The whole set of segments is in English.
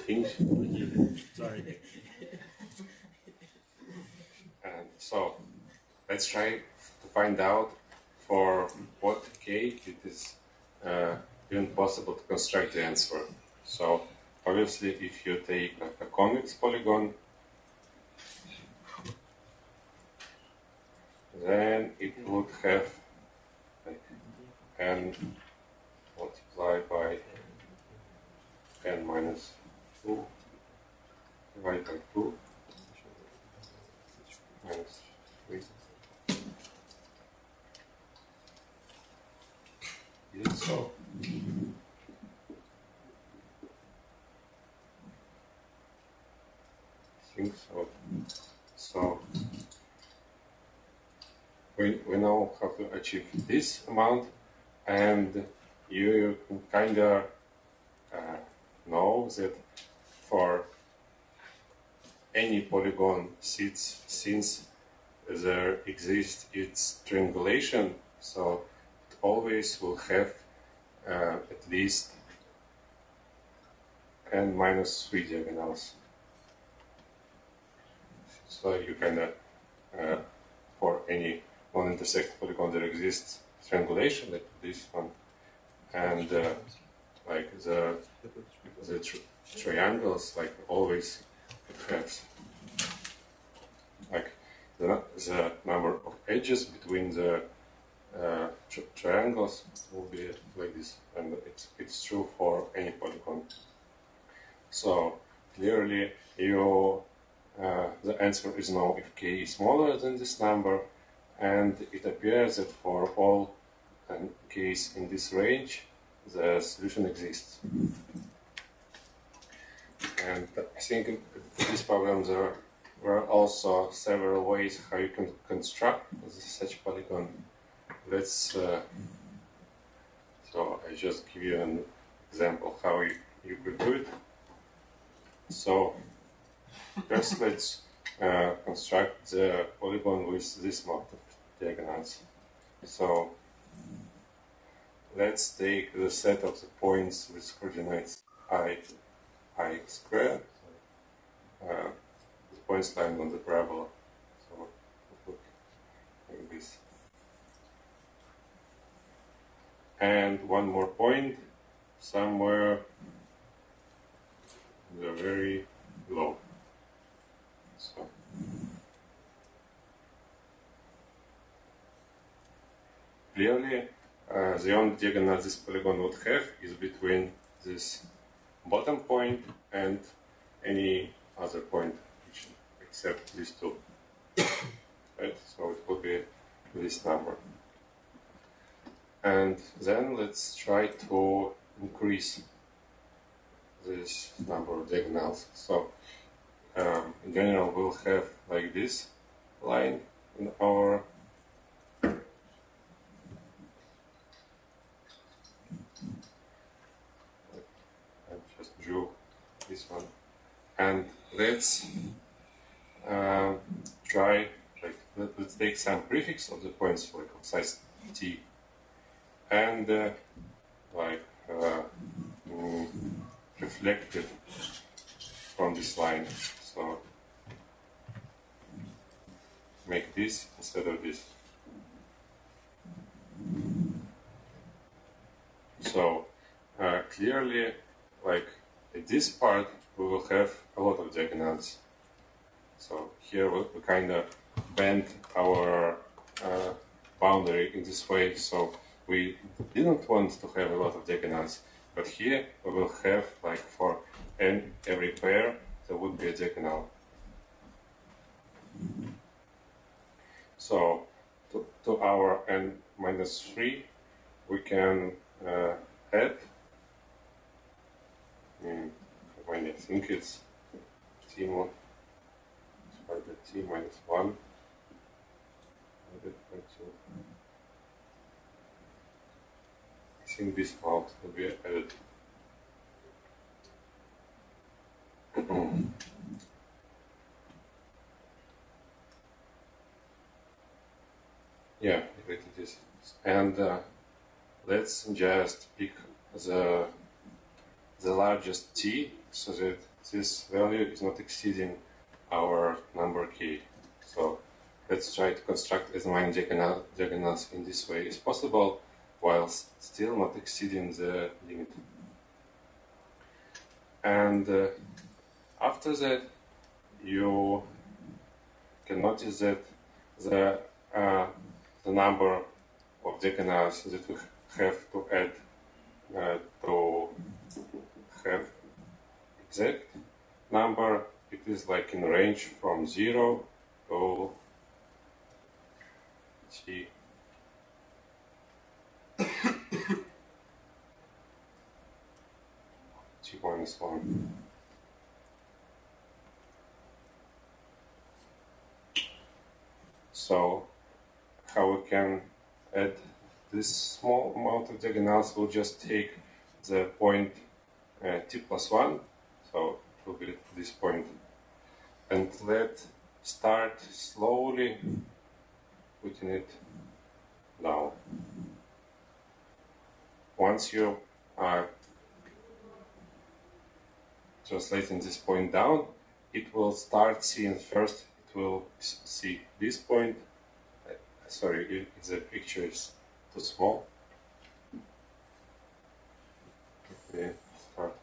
finish. Sorry. And so let's try to find out for what k it is even possible to construct the answer. So obviously, if you take a convex polygon, then it would have like n multiplied by n minus 2 divided by 2 minus 3. Is it so? I think so. So we know how to achieve this amount, and you kind of know that for any polygon since there exists its triangulation, so it always will have at least n minus 3 diagonals. So you kind of for any non-intersect polygon there exists triangulation like this one, and like the triangles like always have like the number of edges between the triangles will be like this, and it's true for any polygon. So clearly you the answer is no if k is smaller than this number, and it appears that for all k's in this range the solution exists. And I think in this problem there were also several ways how you can construct such polygon. Let's so I just give you an example how you could do it. So first let's construct the polygon with this amount of diagonals. So let's take the set of the points with coordinates I squared, the points lying on the parabola. So it look like this. And one more point somewhere very low. So clearly the only diagonal this polygon would have is between this bottom point and any other point except these two. Right? So it would be this number. And then let's try to increase this number of diagonals. So in general we'll have like this line in our I just drew this one, and let's try let's take some prefix of the points like of size t and reflect it from this line. So make this instead of this. So clearly, like at this part, we will have a lot of diagonals. So here we kind of bend our boundary in this way. So we didn't want to have a lot of diagonals, but here we will have like for every pair there would be a diagonal. So to our n minus 3 we can add, when I think it's t minus 1 divided by 2. I think this amount will be added. Yeah, it is. And let's just pick the largest t so that this value is not exceeding our number k. So let's try to construct as many diagonals in this way as possible, while still not exceeding the limit. And after that, you can notice that the number of diagonals that we have to add to have exact number, it is like in range from 0 to t. t minus 1. So how we can add this small amount of diagonals? We'll just take the point t plus 1, so it will be this point, and let's start slowly putting it down. Once you are translating this point down, it will start seeing first, it will see this point. Sorry, the picture is too small. Okay, start.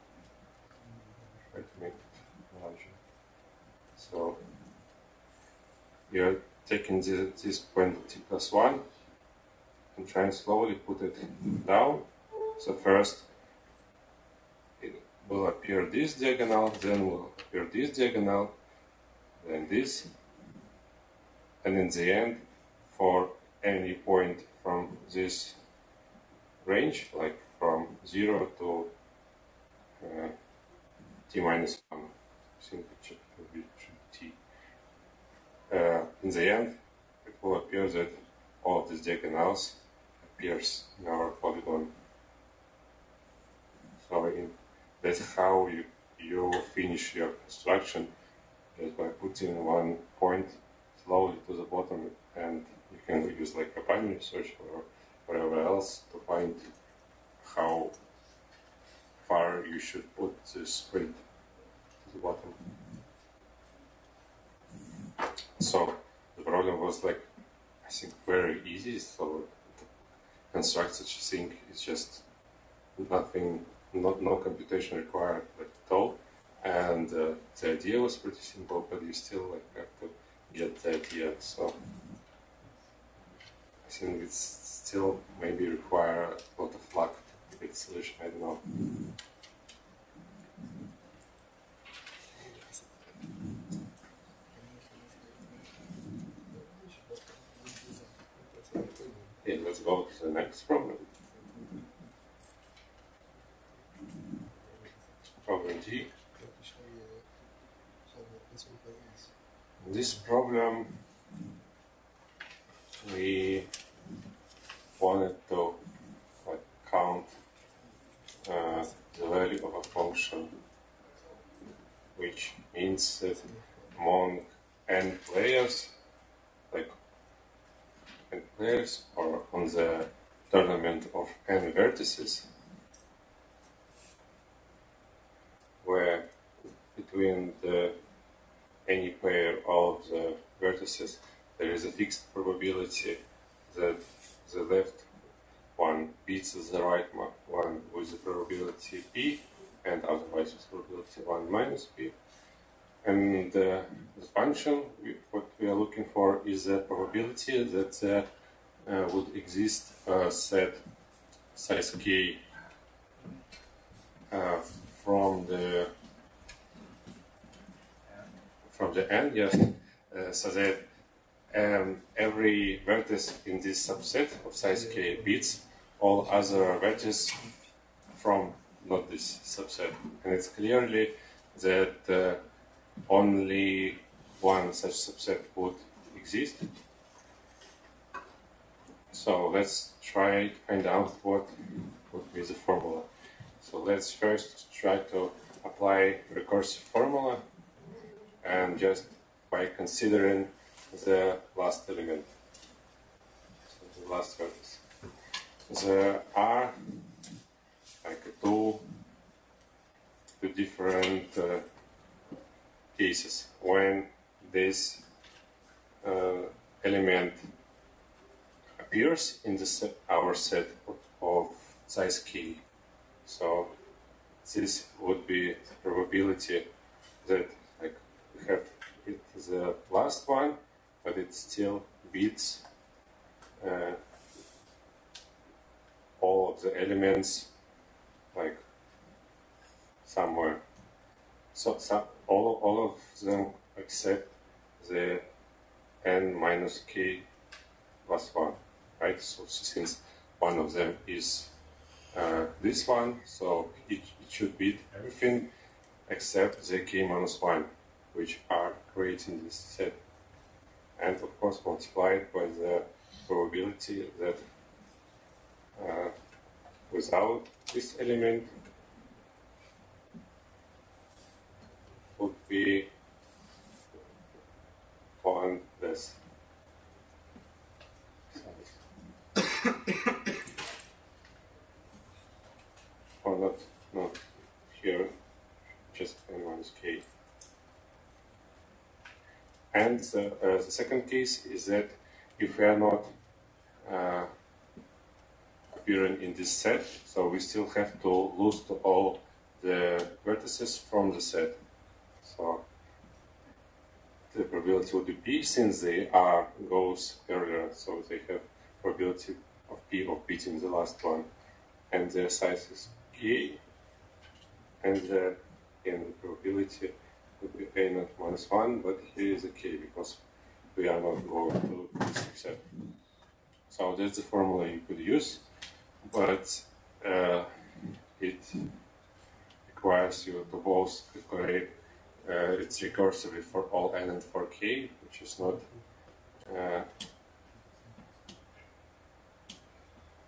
Try to make it larger. So you're taking this point t plus 1 and trying slowly put it down. So first it will appear this diagonal, then will appear this diagonal, then this, and in the end, for any point from this range, like from 0 to t minus 1, I think it should be t. In the end, it will appear that all of these diagonals appears in our polygon. So that's how you finish your construction, just by putting one point slowly to the bottom, and you can use like a binary search or whatever else to find how far you should put this print to the bottom. So the problem was like, I think, very easy. So to construct such a thing is just nothing, no computation required at all. And the idea was pretty simple, but you still like have to get the idea. So I think it's still maybe require a lot of luck to get the solution. I don't know. Okay, let's go to the next problem. Problem G. In this problem, we wanted to count the value of a function, which means that among n players, or on the tournament of n vertices, where between any pair of the vertices there is a fixed probability that the left one beats the right one with the probability p, and otherwise with probability 1 minus p. And the function, what we are looking for is the probability that would exist a set size k from the n, yes, so that every vertex in this subset of size k beats all other vertices from not this subset, and it's clearly that only one such subset would exist. So let's try to find out what would be the formula. So let's first try to apply recursive formula, and just by considering the last element, so the last vertex. There are like two different cases when this element appears in our set of size k. So this would be the probability that like we have it the last one, but it still beats all of the elements like somewhere. So all of them except the n minus k plus 1, right? So since one of them is this one, so it should beat everything except the k minus 1, which are creating this set. And of course multiplied by the probability that without this element would be one less. Or not here, just n minus k. And the second case is that if we are not appearing in this set, so we still have to lose to all the vertices from the set. So the probability would be p, since they are goes earlier, so they have probability of p of beating the last one, and their size is k, and the probability would be a naught minus 1, but here is a k because we are not going to this set. So that's the formula you could use, but it requires you to both calculate it's recursively for all n and for k, which is not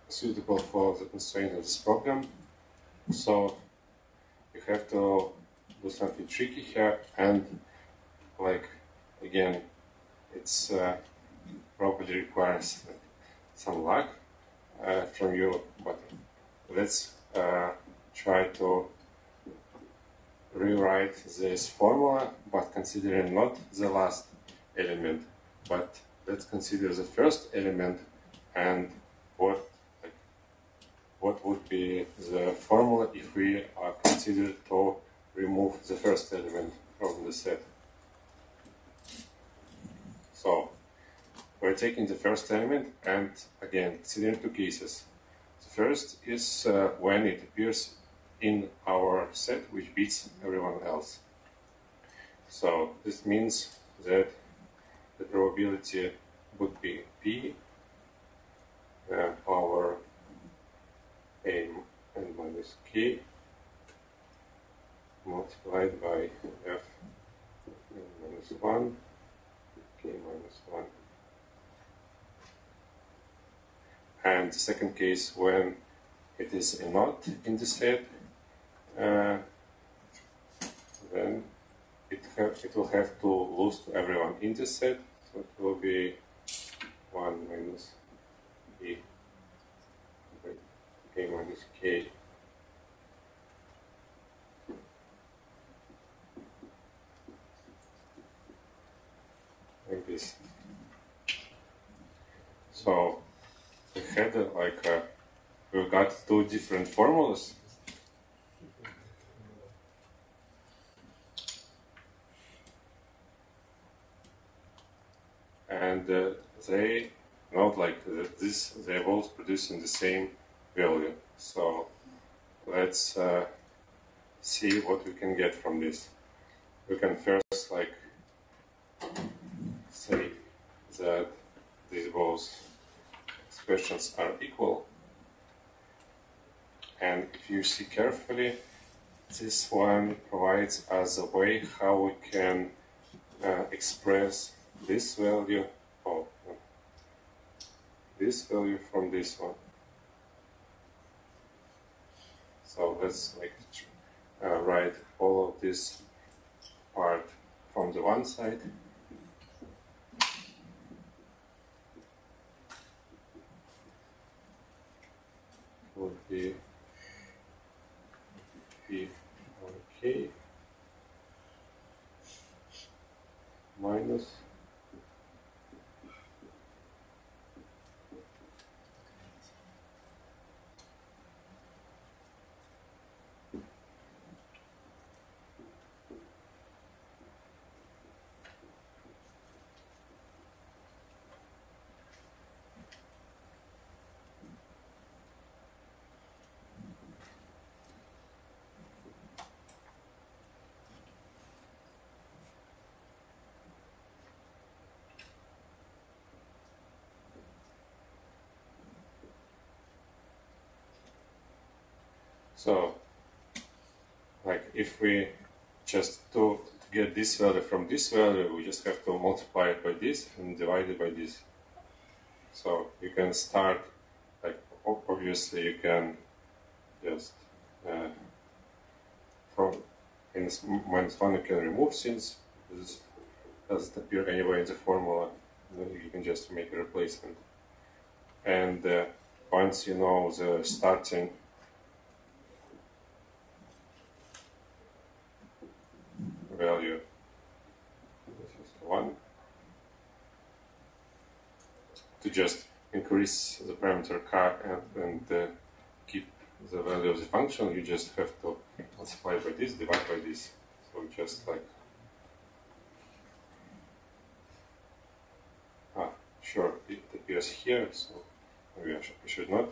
suitable for the constraint of this program. So you have to do something tricky here, and like again, it's probably requires some luck from you, but let's try to rewrite this formula, but considering not the last element, but let's consider the first element and what would be the formula if we are considered to remove the first element from the set. So we're taking the first element and again considering two cases. The first is when it appears in our set which beats everyone else. So this means that the probability would be p over a n minus k multiplied by f n minus 1 k minus 1. And the second case, when it is a knot in the set, then it will have to lose to everyone in the set, so it will be 1 minus e k minus k. Like this. So we had we got two different formulas. And they not like this, they're both producing the same value. So let's see what we can get from this. We can first say that these both expressions are equal. And if you see carefully, this one provides us a way how we can express this value, this value from this one. So let's write all of this part from the one side. Would be p over k So, like if we just to get this value from this value, we just have to multiply it by this and divide it by this. So you can start, like obviously you can just from in -1 you can remove since this doesn't appear anywhere in the formula. Then you can just make a replacement. And once you know the starting value, this is 1, to just increase the parameter car and keep the value of the function, you just have to multiply by this, divide by this. So just like, sure, it appears here, so maybe I should not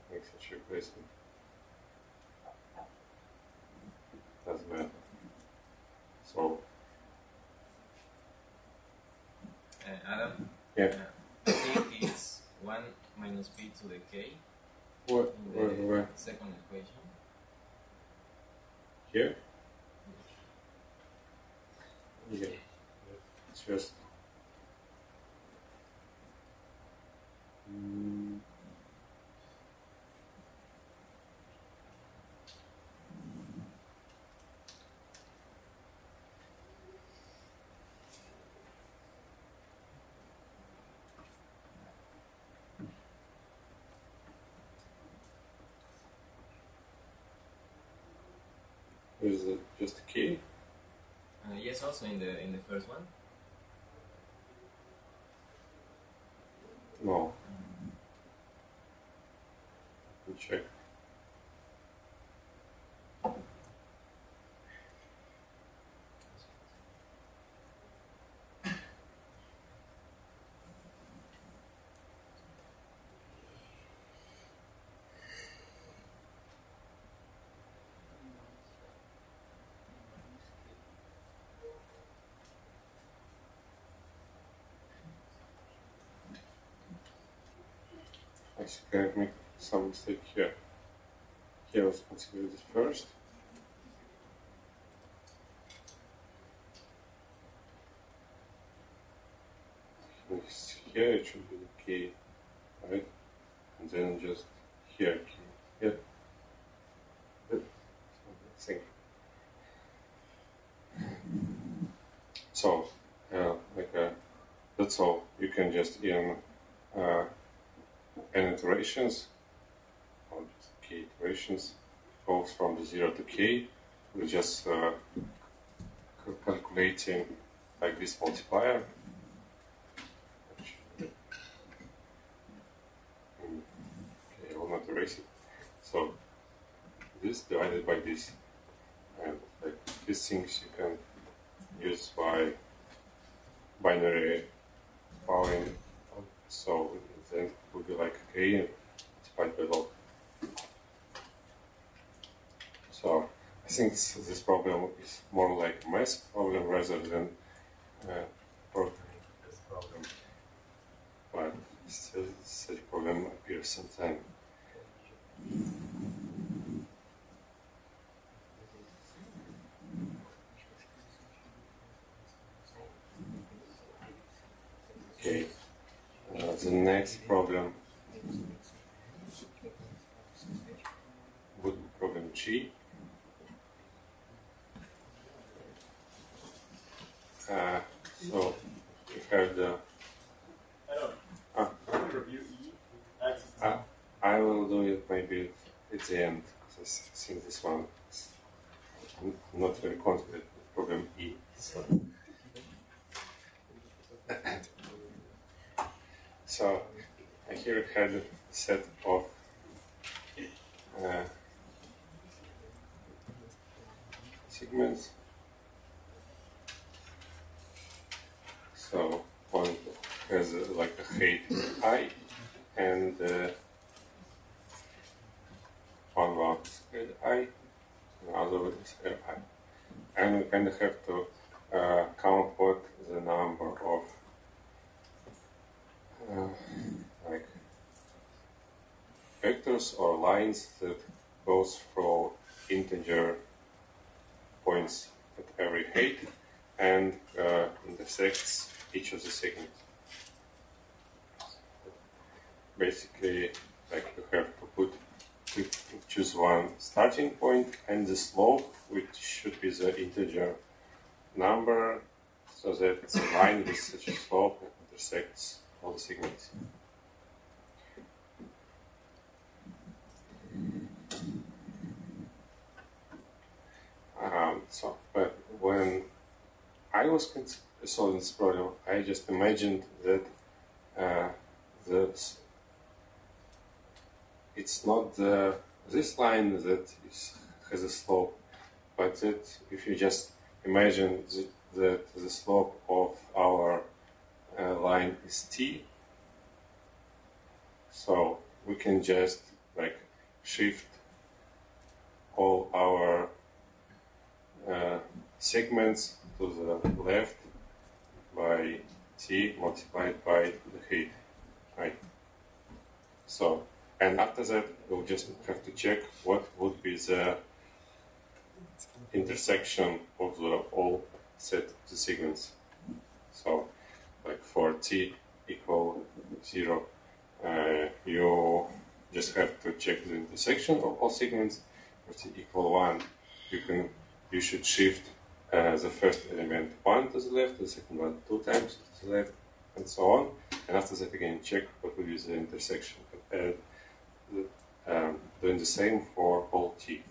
make such a replacement. That's bad. So, Adam? Yeah. I think it's 1 minus b to the k where? in the second equation. Here? Yeah. It's just. Is it just a key? Yes, also in the first one. No. Let me check. I think I make some mistake here. Here let's consider this first. Here it should be the key, right? And then just here key. Yeah. Good. Thing. So, that's all. You can just in n iterations, or just k iterations, goes from the 0 to k. We're just calculating like this multiplier. Okay, I will not erase it. So this divided by this, and like these things you can use by binary powering. So then it would be like k multiplied by log. So I think this problem is more like a math problem rather than programming problem. But still, such problem appears sometimes. Okay, the next problem would be problem G. So we have the. I will do it maybe at the end because I think this one is not very confident with problem E. So I here had a set of segments. So one has like a height I, and one one is I, another one is I. And we kind of have to count what the number of like vectors or lines that goes through integer points at every height and intersects each of the segments. Basically, like you have to choose one starting point and the slope, which should be the integer number, so that the line with such a slope intersects all the segments. But when I was solving this problem, I just imagined that it's not this line that has a slope, but that if you just imagine that the slope of our line is t, so we can just like shift all our segments to the left by t multiplied by the height, right? So, and after that, we'll just have to check what would be the intersection of the all set of the segments. So, like for t equal 0, you just have to check the intersection of all segments. For t equal 1, you should shift the first element 1 to the left, the second one 2 times to the left, and so on. And after that, again, check what will be the intersection. Doing the same for all t.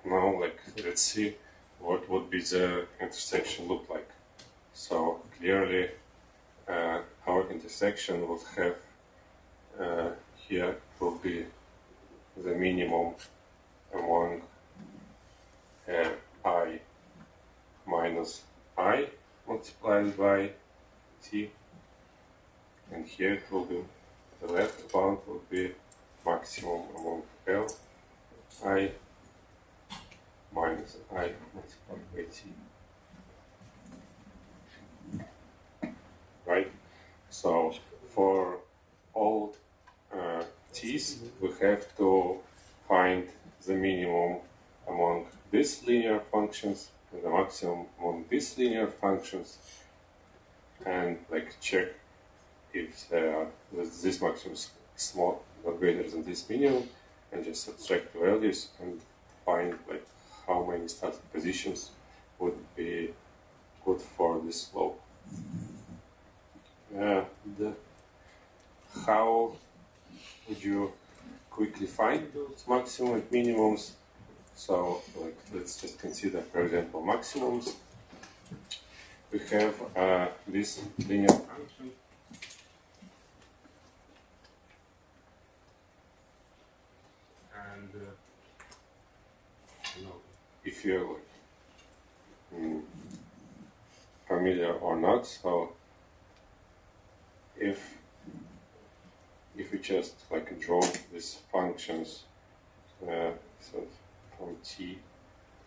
Now, let's see what would be the intersection look like. So clearly, our intersection would have here will be the minimum among I minus I multiplied by t, and here it will be the left bound will be maximum among L I minus I multiplied by t. Right? So for all t's, we have to find the minimum among these linear functions and the maximum among these linear functions, and like check if this maximum is small or greater than this minimum, and just subtract the values and find like how many starting positions would be good for this slope. How would you quickly find those maximum and minimums? So let's just consider, for example, maximums. We have this linear function, and if you're familiar or not, so if we just like draw these functions, so from t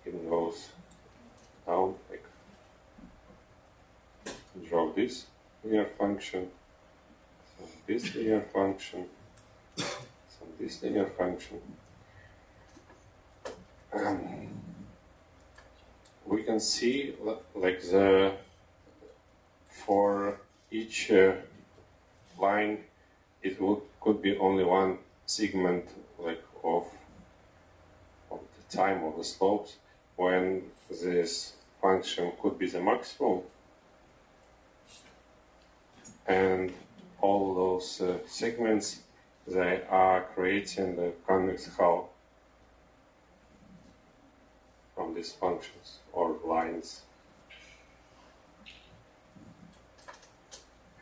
it goes down, like draw this linear function, so this linear function, so this linear function. We can see like for each line it could be only one segment like of the time of the slopes when this function could be the maximum, and all those segments, they are creating the convex hull from these functions or lines.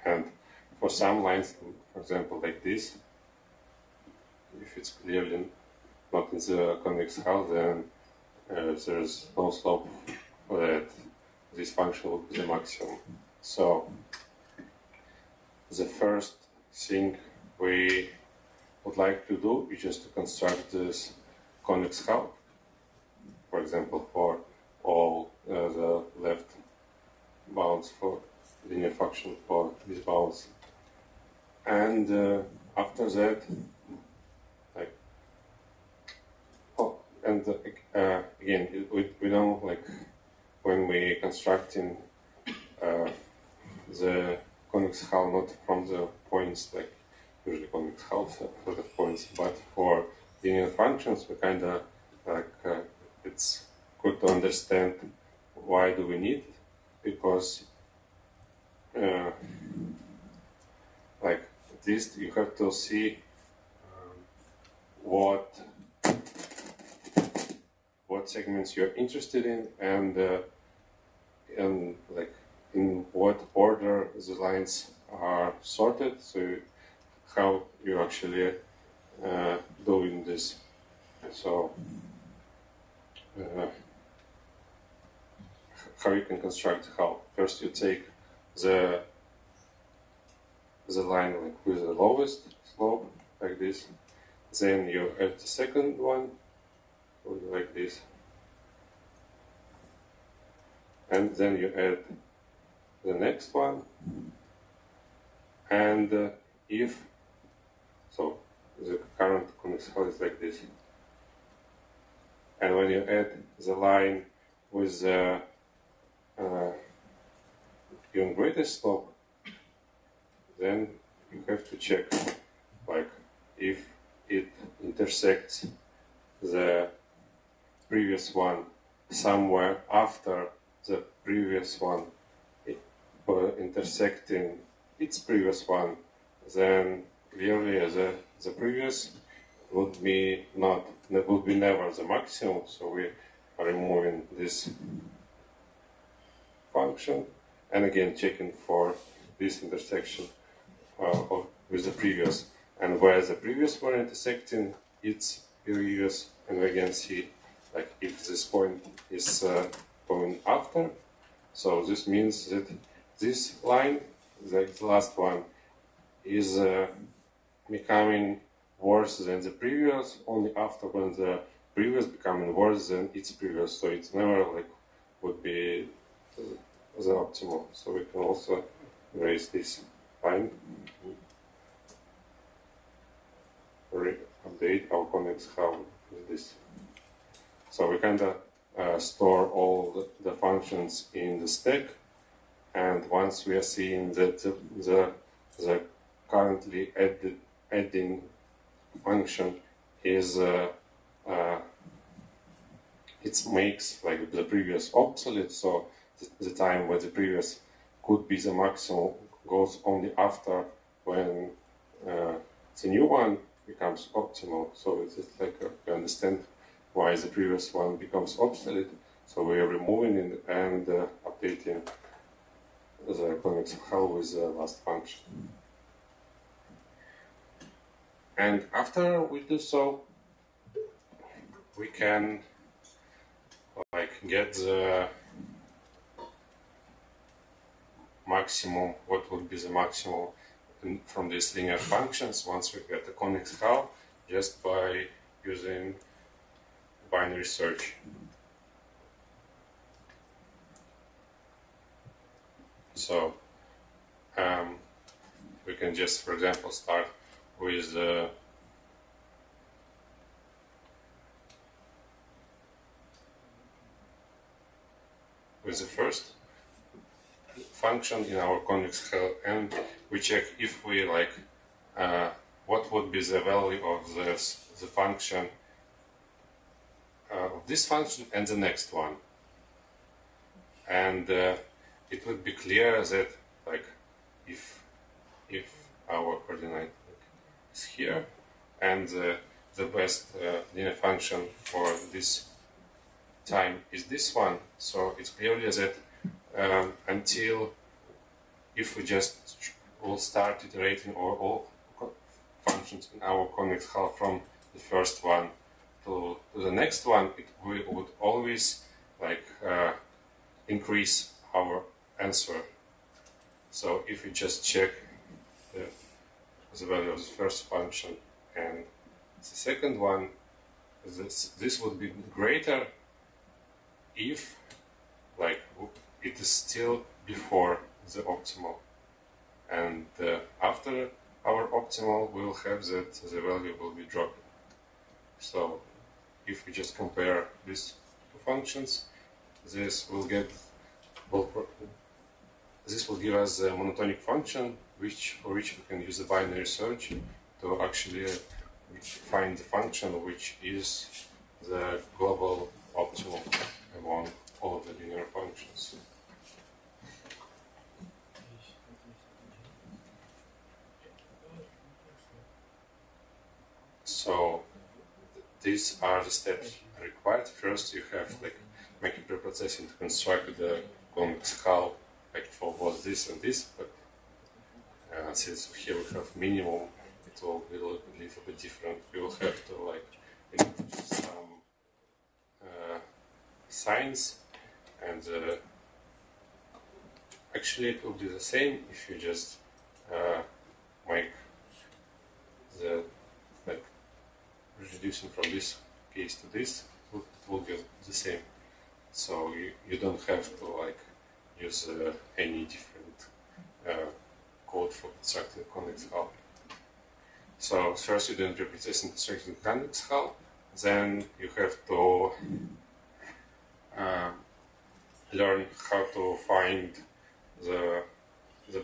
And for some lines, for example, like this, if it's clearly not in the convex hull, then there's no slope that this function will be the maximum. So the first thing we would like to do is just to construct this convex hull, for example, for all the left bounds for linear function for these bounds. and after that, like, oh, and again, we don't, like, when we constructing the convex hull, not from the points, like usually convex hulls for the points, but for linear functions, we kind of like it's good to understand why do we need it, because like at least you have to see what segments you're interested in, and like in what order the lines are sorted, so how you're actually doing this. So how you can construct how. First you take the line like with the lowest slope, like this. Then you add the second one, like this. And then you add the next one. And if, so the current convex hull is like this. And when you add the line with the even greater slope, then you have to check, like, if it intersects the previous one somewhere after the previous one, or intersecting its previous one, then clearly the previous would be never the maximum, so we are removing this function, and again checking for this intersection with the previous, and where the previous were intersecting its previous, and we again see, like, if this point is going after, so this means that this line, the last one, is becoming worse than the previous only after when the previous becoming worse than its previous, so it's never like would be the optimal. So we can also erase this line, update our convex hull with this. So we kind of store all the functions in the stack, and once we are seeing that the currently adding function is it makes like the previous obsolete, so the time where the previous could be the maximum goes only after when the new one becomes optimal. So it's like we understand why the previous one becomes obsolete. So we are removing it and updating the convex hull with the last function. And after we do so, we can like get the maximum, what would be the maximum from these linear functions once we get the convex hull, just by using binary search. So we can just, for example, start with the first function in our convex hull, and we check if we like what would be the value of the function of this function and the next one, and it would be clear that like if our coordinate is here and the best linear function for this time is this one, so it's clearly that until if we just will start iterating all functions in our convex hull from the first one to the next one, we would always like increase our answer. So if we just check the value of the first function and the second one, this would be greater if like it is still before the optimal, and after our optimal will have that the value will be dropping. So if we just compare these two functions, this will give us a monotonic function for which we can use a binary search to actually find the function which is the global optimal among all of the linear functions. So these are the steps required. First, you have make a preprocessing to construct the convex hull for both this and this, but since here we have minimum, it will be a little bit different. We will have to introduce some signs, and actually it will be the same if you just make the reducing from this case to this, it will get the same. So you don't have to use any different code for constructing a convex hull. So first you do preprocessing constructing convex hull, then you have to learn how to find the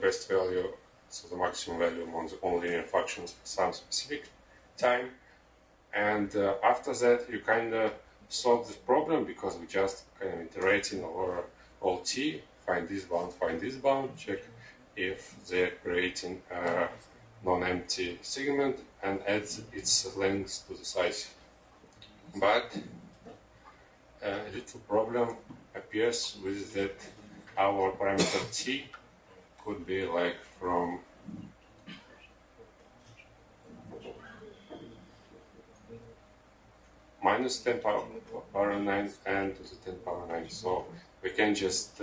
best value, so the maximum value among the all linear functions for some specific time. And after that, you kind of solve this problem because we just kind of iterating over all t, find this bound, check if they're creating a non-empty segment and add its length to the size. But a little problem appears with that our parameter t could be from minus 10 power 9 and to the 10 power 9. So we can just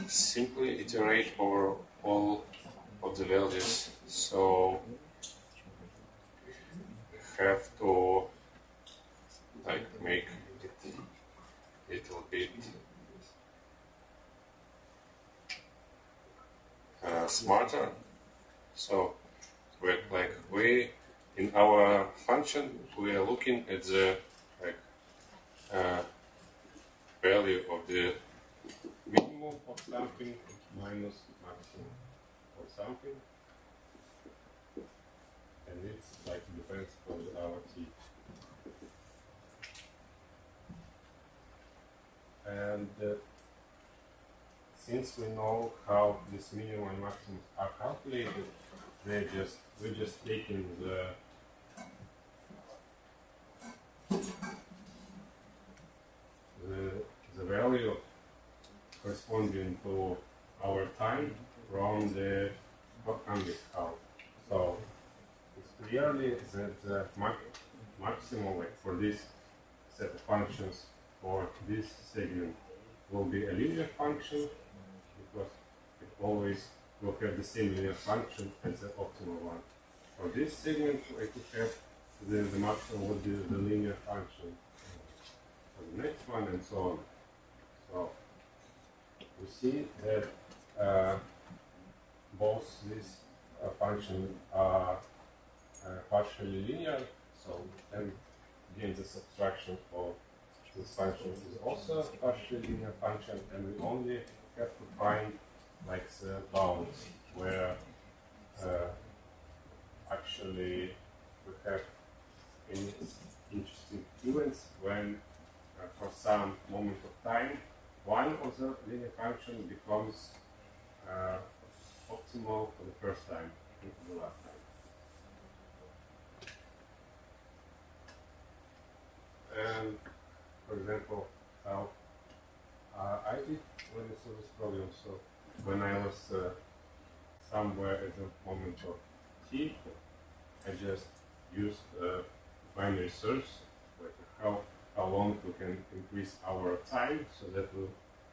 simply iterate over all of the values. So we have to make it a little bit smarter. So we in our function we are looking at the value of the minimum of something minus maximum of something, and it's depends on our t. And since we know how this minimum and maximum are calculated, we're just taking the value corresponding to our time from the convex hull. So it's clearly that the maximum for this set of functions for this segment will be a linear function, because it always will have the same linear function as the optimal one. For this segment, I could have the maximum would be the linear function for the next one, and so on. So we see that both these functions are partially linear, so then again the subtraction of this function is also a partially linear function, and we only have to find the bounds where actually we have any interesting events when for some moment of time one of the linear function becomes optimal for the first time and for the last time. And for example, how I did when I saw this problem. So when I was somewhere at the moment of t, I just used binary search, how long we can increase our time so that we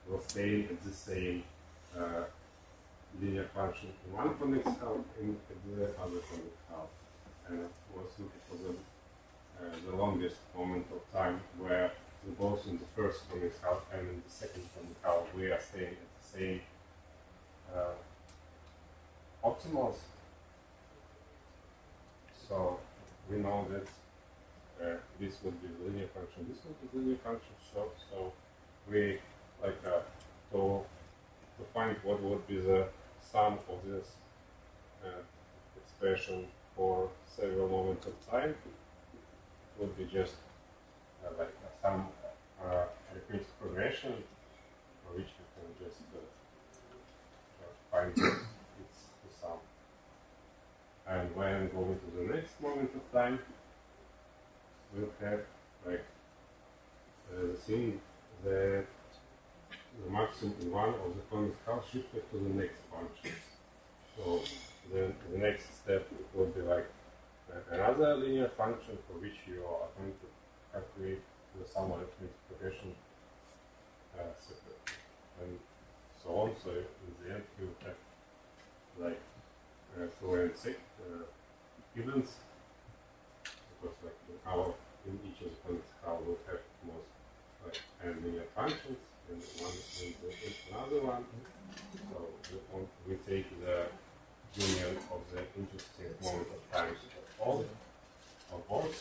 will stay at the same linear function in one convex hull and the other convex hull. And I was looking for the longest moment of time where we both in the first convex hull and in the second convex hull we are staying at the same optimals. So we know that this would be the linear function, this would be the linear function. So we like to find what would be the sum of this expression for several moments of time. It would be just like some arithmetic progression, for which we can just find its sum. And when going to the next moment of time, we'll have like the thing that the maximum in one of the Konigshaus shifted to the next function. So then the next step would be like another linear function for which you are going to calculate the sum arithmetic progression separately, and so on. So in the end, you have like fluent events, because like in each of the Konigshaus we'll have most like n linear functions, and one and another one. So we take the union of the interesting moment of times of all of both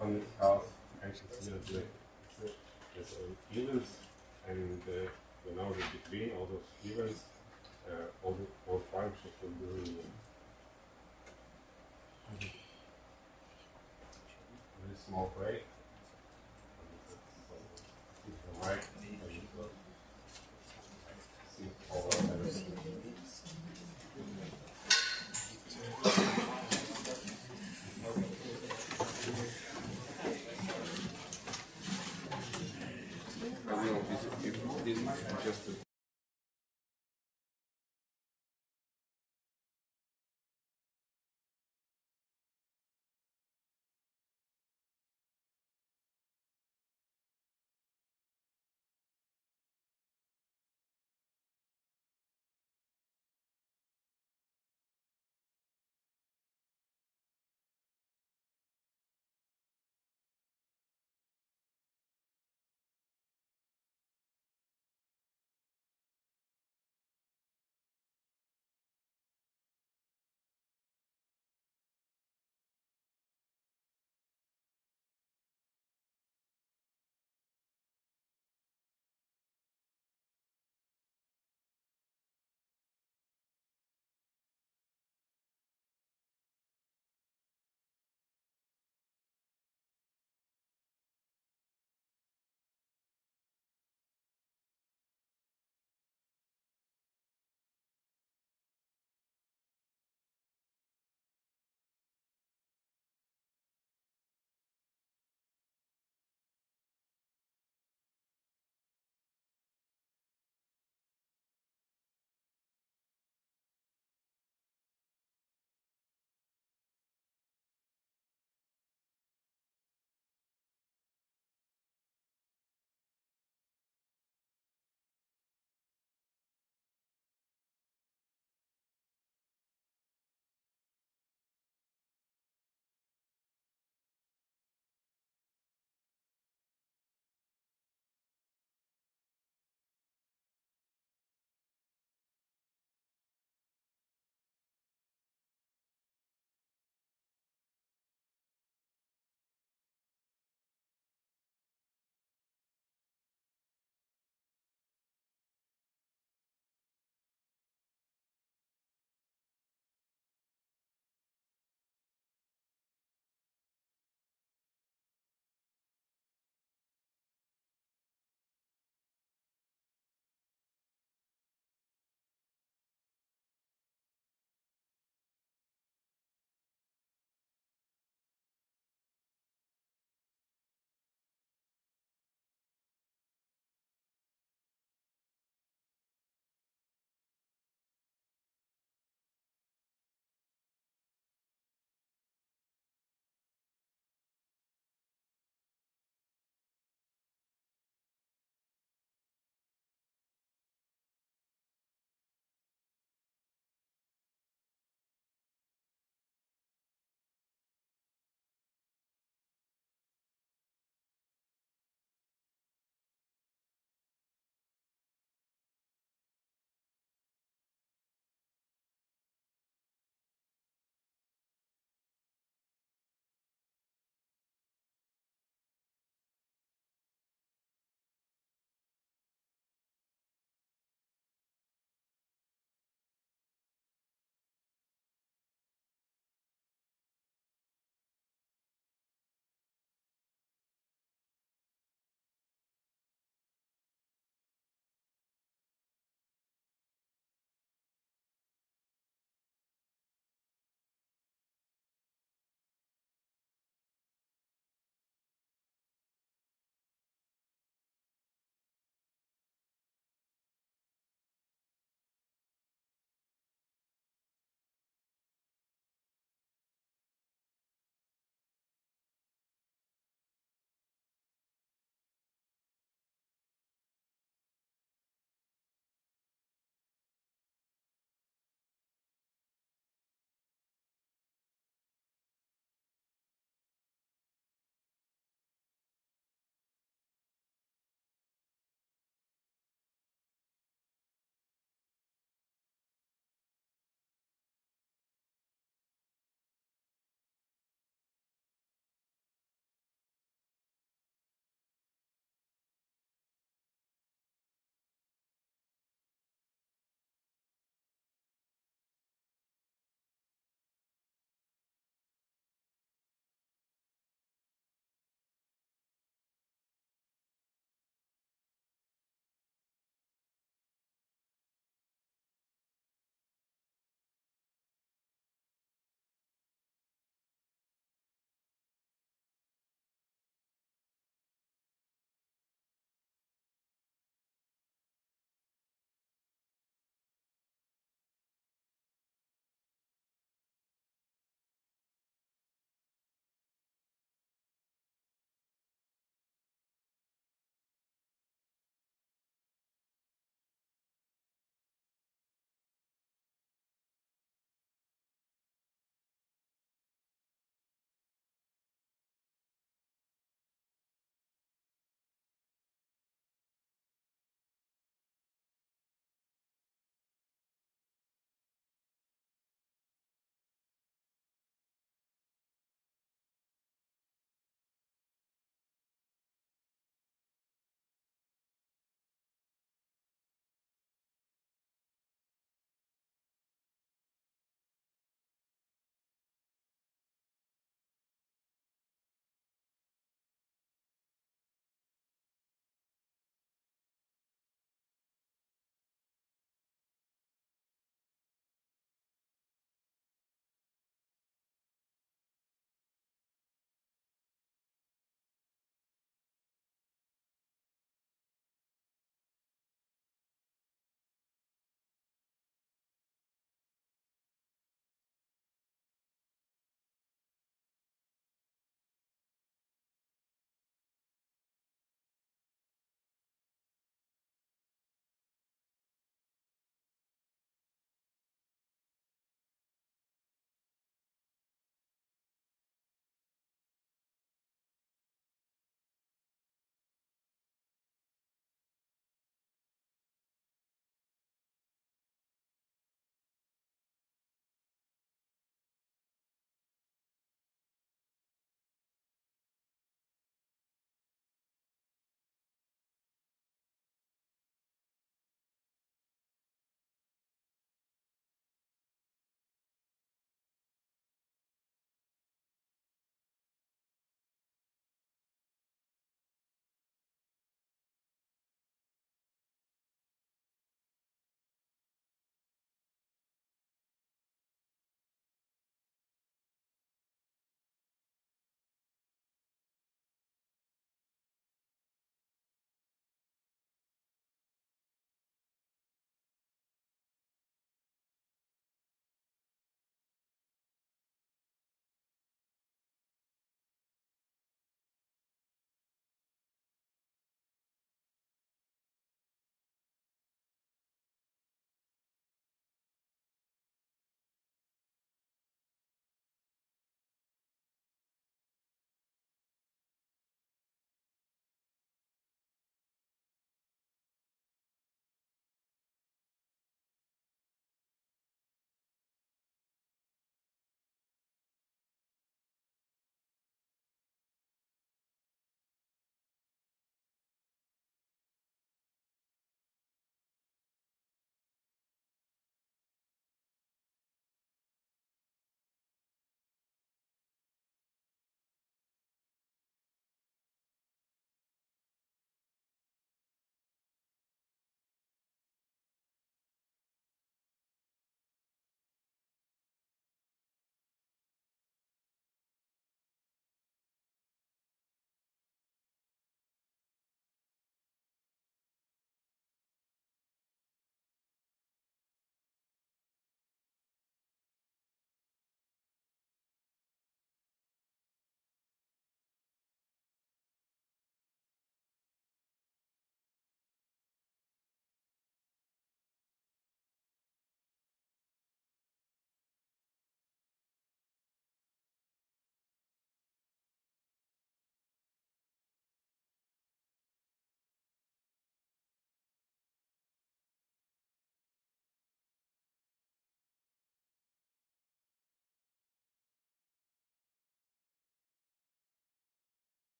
Konigshaus and consider the as events, and we know that between all those events, all functions will be linear. Very small break. Keep the mic and see over everything. I will visit people. This is just a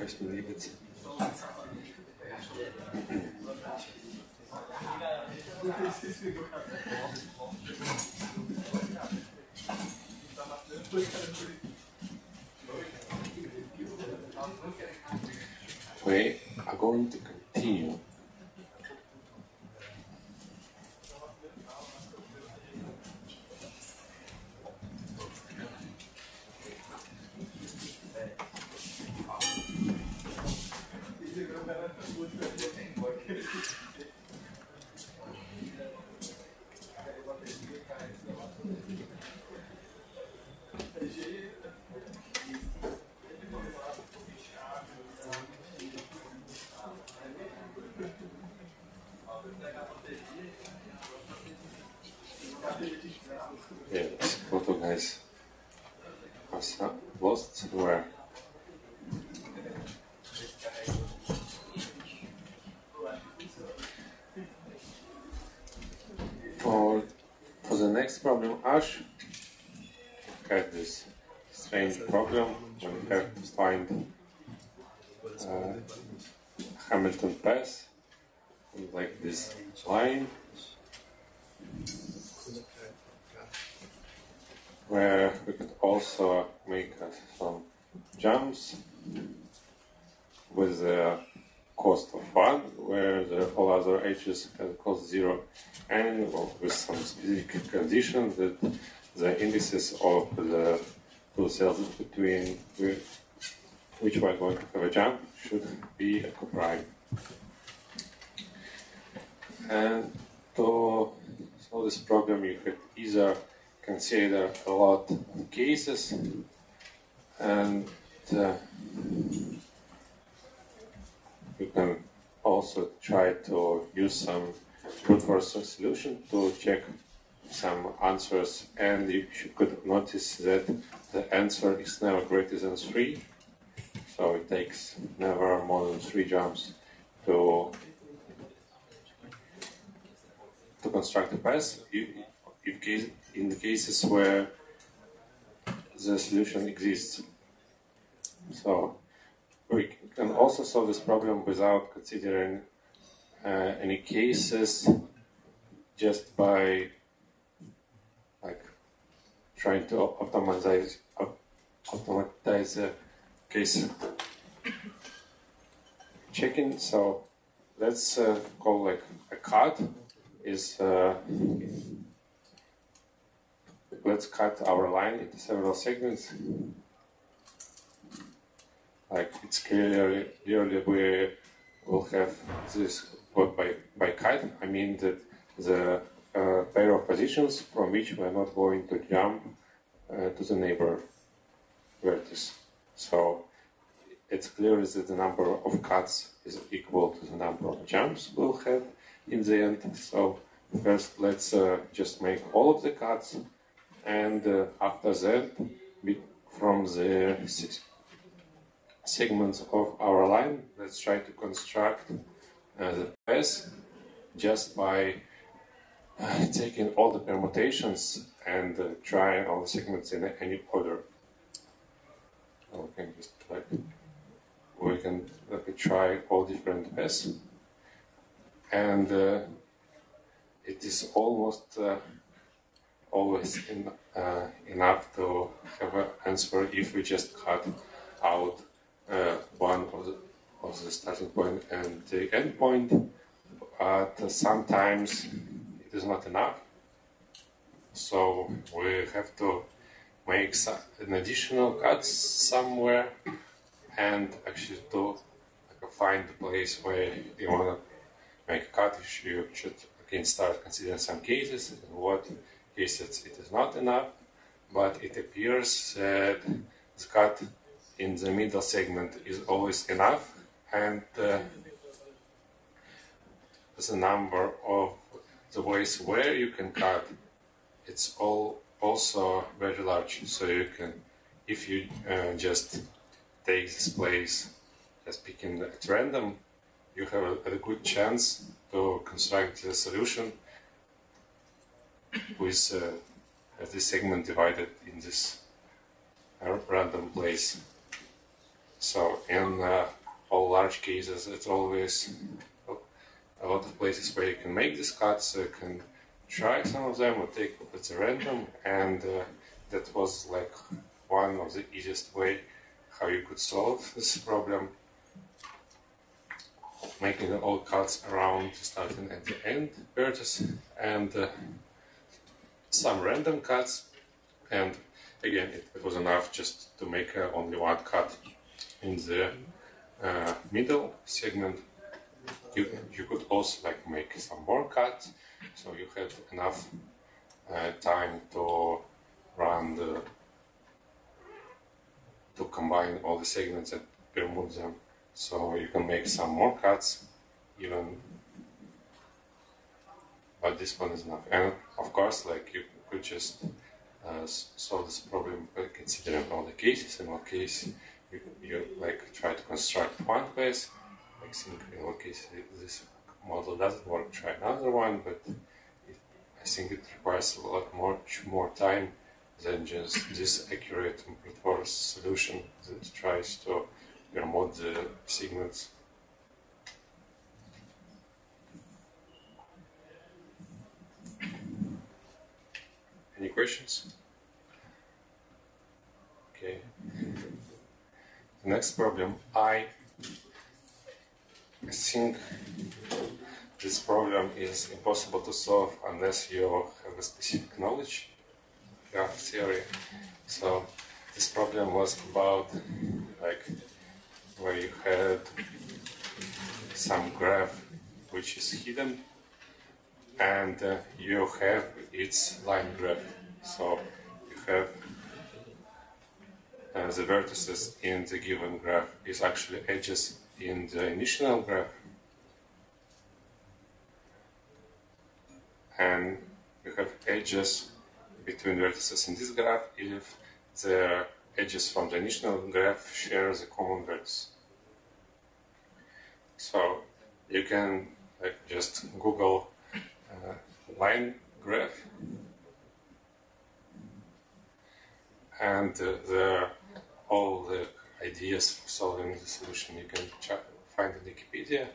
guys believe it? We are going to continue. Yeah, this photo guys was lost somewhere. For the next problem, Ash had this strange problem when we have to find Hamilton Pass, like this line, where we could also make some jumps with the cost of 1, where the all other edges can cost 0, and with some specific condition that the indices of the two cells between which we are going to have a jump should be a coprime. And to solve this problem, you could either consider a lot of cases, and you can also try to use some brute force solution to check some answers, and you could notice that the answer is never greater than 3, so it takes never more than 3 jumps to construct a pass, in the cases where the solution exists. So we can also solve this problem without considering any cases, just by trying to automatize the case checking. So let's call a cut is let's cut our line into several segments. It's clearly we will have this by cut. I mean that the pair of positions from which we are not going to jump to the neighbor vertex. So it's clear that the number of cuts is equal to the number of jumps we'll have in the end. So first let's just make all of the cuts, and after that, from the segments of our line, let's try to construct the pass just by taking all the permutations and trying all the segments in any order. So we can try all different passes, and it is almost always enough to have an answer if we just cut out one of the starting point and the end point, but sometimes it is not enough. So we have to make an additional cut somewhere, and actually to find the place where you want to make a cut. You should again start considering some cases, in what cases it is not enough, but it appears that the cut in the middle segment is always enough, and the number of the ways where you can cut, it's also very large. So you can, if you just take this place as picking at random, you have a good chance to construct the solution with this segment divided in this random place. So in all large cases, it's always a lot of places where you can make these cuts, so you can try some of them or take it's a random, and that was like one of the easiest way how you could solve this problem, making all cuts around starting at the end vertex and some random cuts, and again it was enough just to make only one cut in the middle segment. You could also like make some more cuts, so you had enough time to run to combine all the segments and remove them, so you can make some more cuts even, but this one is enough. And of course, like you could just solve this problem by considering all the cases. In one case you like try to construct one place, like think in one case this model doesn't work, try another one, but I think it requires a lot more time than just this accurate and brute force solution that tries to remove the segments. Any questions? Okay. The next problem, I think this problem is impossible to solve unless you have a specific knowledge of graph theory. So this problem was about like where you had some graph which is hidden, and you have its line graph. So you have the vertices in the given graph is actually edges in the initial graph, and you have edges between vertices in this graph if the edges from the initial graph share the common vertex. So you can like just Google line graph, and all the ideas for solving the solution you can find in Wikipedia.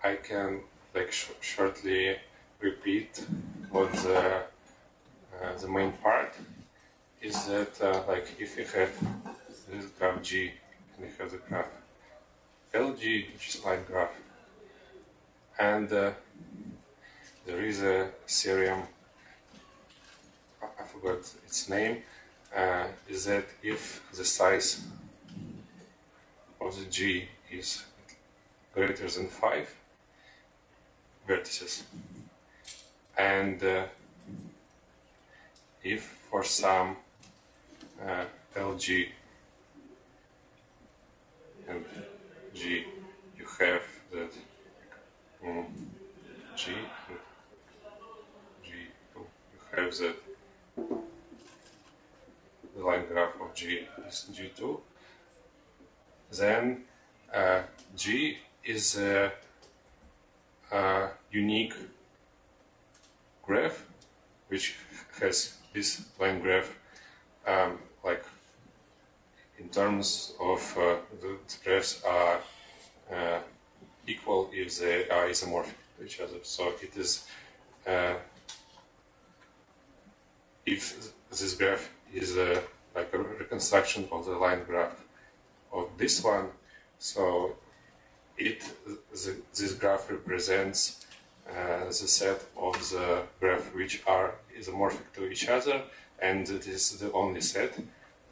I can like shortly repeat what the main part is that like if you have this graph G and you have the graph LG, which is line graph, and there is a theorem, I forgot its name, is that if the size of the G is greater than 5 vertices, and if for some LG and G you have that G and G2, you have that the line graph of G is G2, then G is a unique graph which has this line graph like in terms of the graphs are equal if they are isomorphic to each other. So it is if this graph is like a reconstruction of the line graph of this one, so this graph represents the set of the graph which are isomorphic to each other, and it is the only set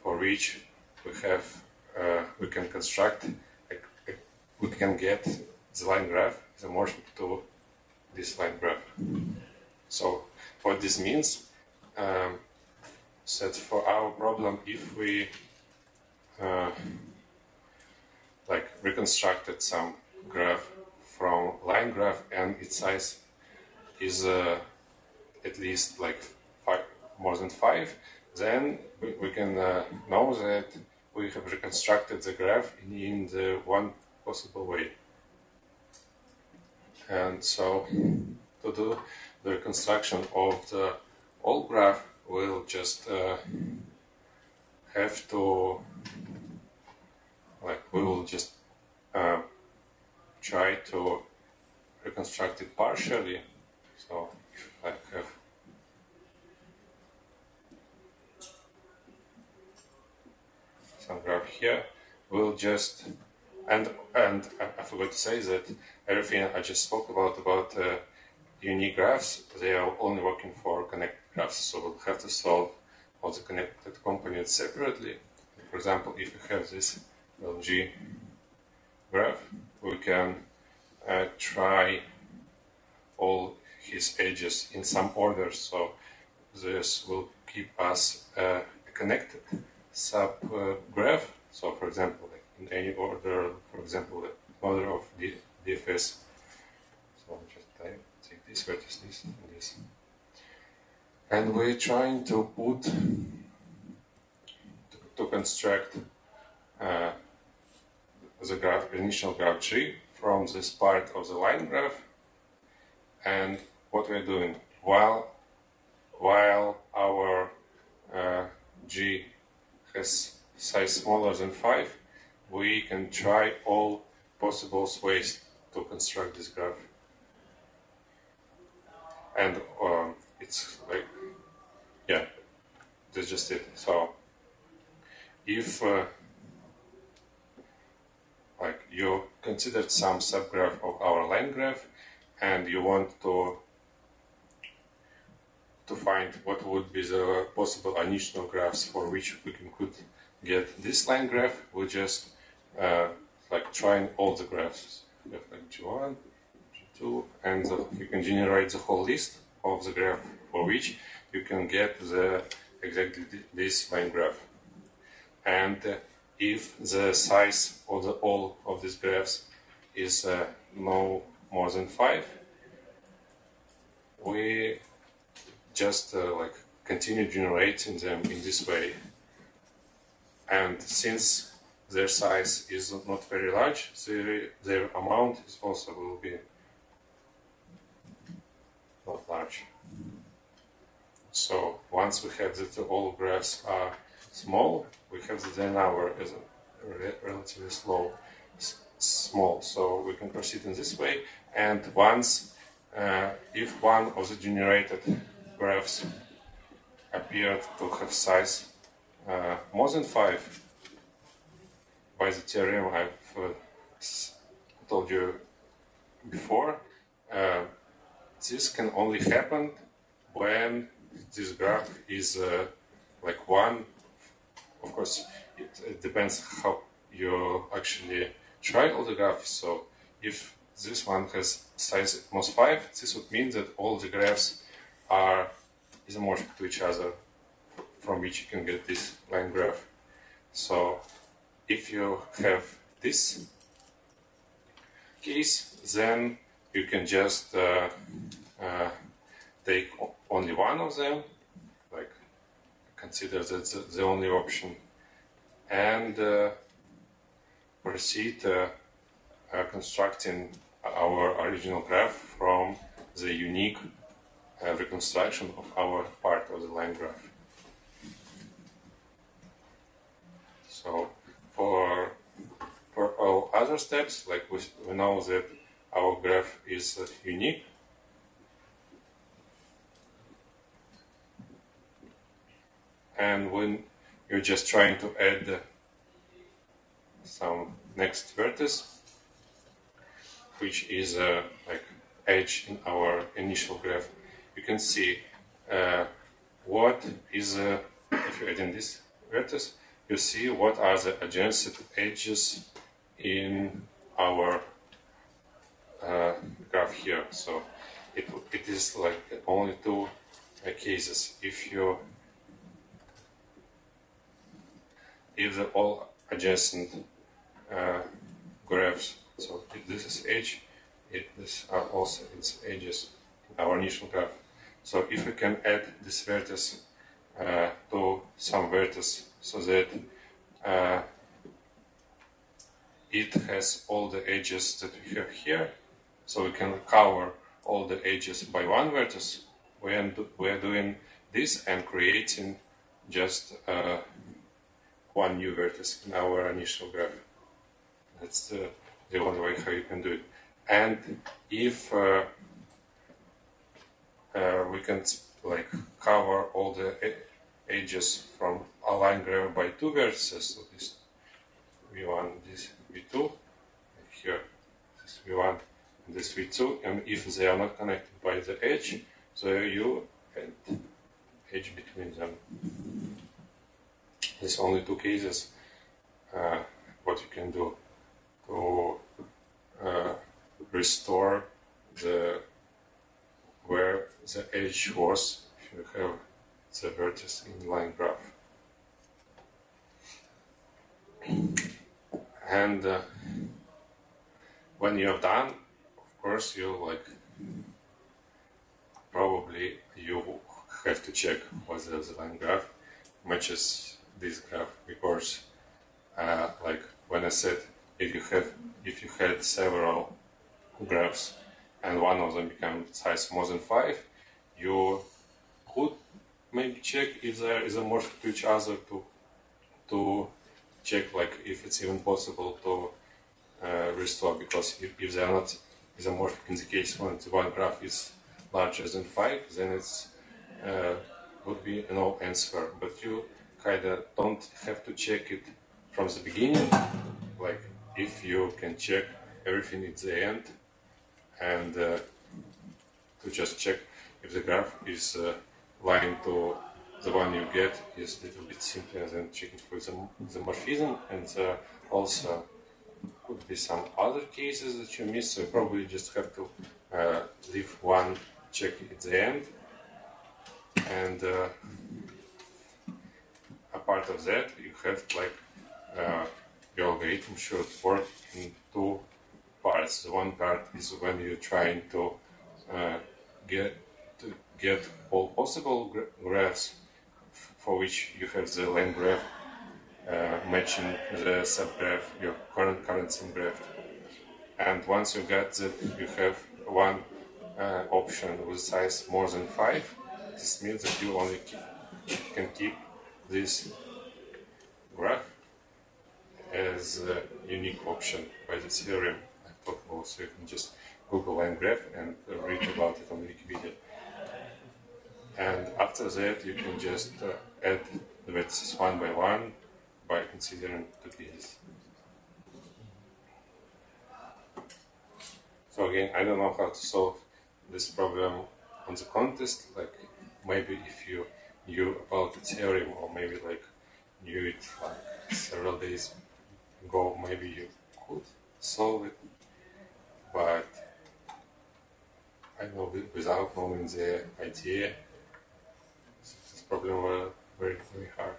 for which we can construct we can get the line graph isomorphic to this line graph. So what this means, that for our problem, if we like reconstructed some graph from line graph and its size is at least like more than 5, then we can know that we have reconstructed the graph in the one possible way. And so to do the reconstruction of the whole graph, we'll just have to like we will just try to reconstruct it partially. So if I have some graph here, we'll just and I forgot to say that everything I just spoke about unique graphs, they are only working for connected graphs, so we'll have to solve all the connected components separately. For example, if we have this LG graph, we can try all his edges in some order, so this will give us a connected subgraph. So, for example, in any order, for example, the order of DFS. So I'll just take this vertex, this, and this. And we're trying to put, to construct the graph, initial graph G from this part of the line graph. And what we're doing, while our G has size smaller than 5, we can try all possible ways to construct this graph. And it's like, yeah, that's just it. So if like you considered some subgraph of our line graph and you want to find what would be the possible initial graphs for which we could get this line graph, we just like trying all the graphs. You have like G1, G2, and you can generate the whole list of the graph for which you can get the exactly this line graph. And if the size of all of these graphs is no more than 5, we just like continue generating them in this way. And since their size is not very large, their amount is also will be not large. So once we have that all graphs are small, we have the number as a relatively small. So we can proceed in this way. And once, if one of the generated graphs appeared to have size more than 5, by the theorem I've told you before, this can only happen when this graph is like 1. Of course, it depends how you actually try all the graphs. So if this one has size most 5, this would mean that all the graphs are isomorphic to each other, from which you can get this line graph. So if you have this case, then you can just take only one of them, like consider that the only option, and proceed constructing our original graph from the unique reconstruction of our part of the line graph. So for all other steps, like we know that our graph is unique. And when you're just trying to add some next vertex, which is like edge in our initial graph, you can see what is, if you add in this vertex, you see what are the adjacent edges in our graph here. So it is like only two cases. If the all adjacent graphs, so if this is edge, these are also its edges in our initial graph. So if we can add this vertex to some vertex so that it has all the edges that we have here, so we can cover all the edges by one vertex, we are doing this and creating just one new vertex in our initial graph. That's the only way how you can do it. And if we can like cover all the edges from a line graph by two vertices, so this V1, this V2, and here this V1 and this V2, and if they are not connected by the edge, so you add edge between them. There's only two cases what you can do to restore the where the edge was if you have the vertex in line graph. And when you're done, of course, you like probably you have to check whether the line graph matches this graph, because like when I said, if you had several graphs and one of them became size more than 5, you could maybe check if there is a morphic to each other to check like if it's even possible to restore, because if they are not isomorphic in the case when the one graph is larger than 5, then it's would be no answer. But you kind of don't have to check it from the beginning. Like if you can check everything at the end, and to just check if the graph is lying to the one you get is a little bit simpler than checking for the morphism, and also could be some other cases that you miss, so you probably just have to leave one check at the end, and apart of that you have like your algorithm should work in two parts. The one part is when you're trying to get all possible graphs for which you have the line graph matching the subgraph, your current subgraph. And once you get that, you have one option with size more than 5. This means that you only can keep this graph as a unique option by the theorem I talked about. So you can just Google line graph and read about it on Wikipedia. And after that, you can just add the vertices one by one by considering two cases. So again, I don't know how to solve this problem on the contest. Like maybe if you knew about the theorem, or maybe like knew it like several days ago, maybe you could solve it. But I know without knowing the idea, this problem was very, very hard.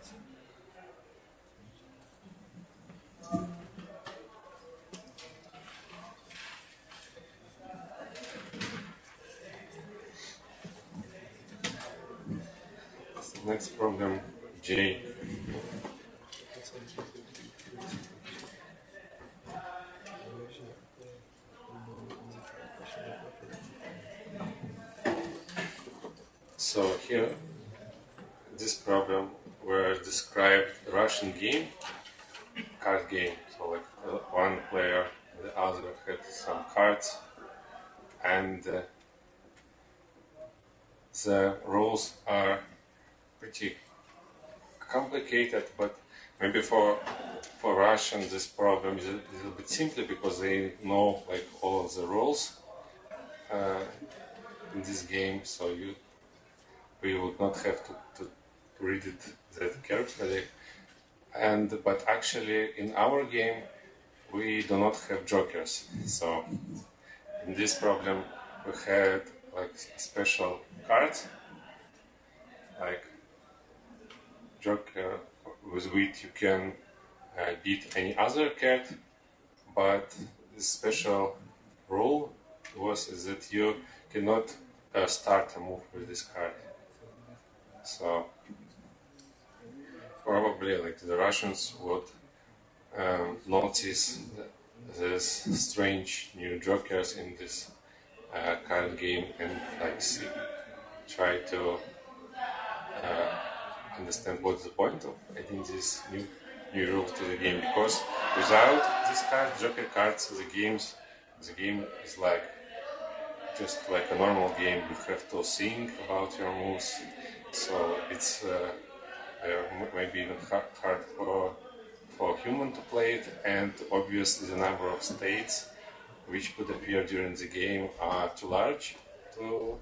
Next problem, J. So here, this problem where described Russian game, card game. So like one player, the other had some cards, and the rules are pretty complicated, but maybe for Russian this problem is a little bit simpler because they know like all of the rules in this game, so we would not have to read it that carefully. But actually in our game we do not have jokers, so in this problem we had like special cards like joker with which you can beat any other card, but the special rule was that you cannot start a move with this card. So probably like the Russians would notice these strange new jokers in this card game and like try to understand what's the point of adding these new new rules to the game, because without this card, Joker cards, the game is like just like a normal game. You have to think about your moves, so it's maybe even hard for human to play it, and obviously the number of states which could appear during the game are too large to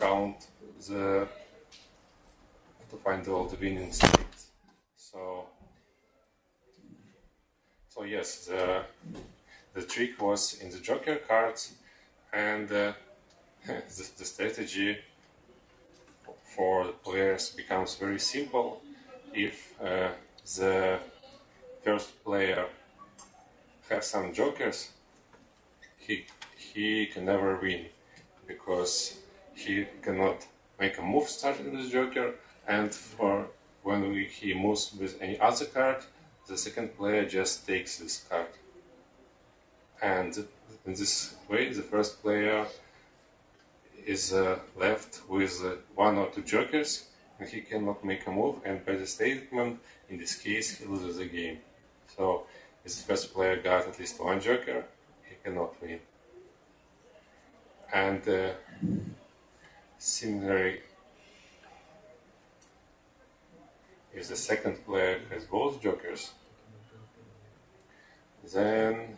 count to find all the winning states. So yes, the trick was in the Joker cards, and the strategy for the players becomes very simple. If the first player has some jokers, he can never win, because he cannot make a move starting with joker, and when he moves with any other card, the second player just takes this card. And in this way, the first player is left with one or two jokers, and he cannot make a move, and by the statement, in this case, he loses the game. So if the first player got at least one joker, he cannot win. And similarly, if the second player has both jokers, then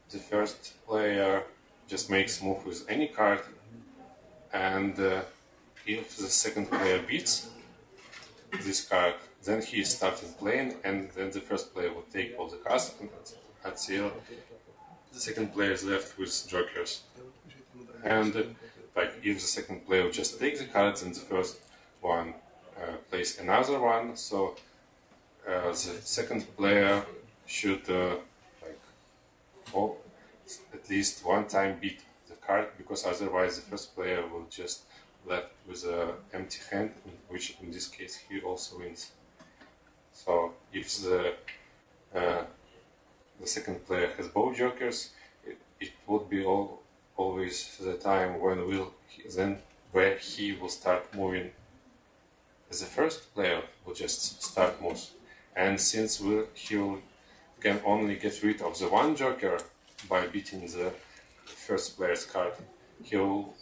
the first player just makes a move with any card, and if the second player beats this card, then he is starting playing, and then the first player will take all the cards until the second player is left with jokers. And like if the second player just takes the cards and the first one plays another one, so the second player should at least one time beat the card, because otherwise the first player will just left with an empty hand, which in this case he also wins. So if the second player has both jokers, it would be always the time when where he will start moving. As the first player will just start moves, and since he can only get rid of the one joker by beating the first player's card, he'll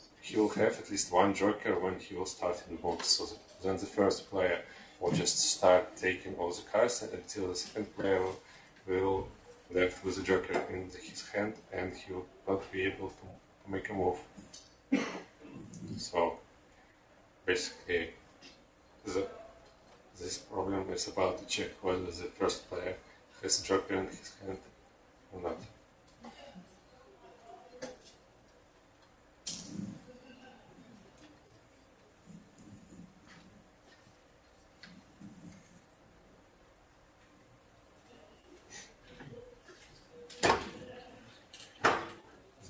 have at least one joker when he will start in the move. So then the first player will just start taking all the cards until the second player will left with a joker in his hand, and he will not be able to make a move. So basically, this problem is about to check whether the first player has a joker in his hand or not.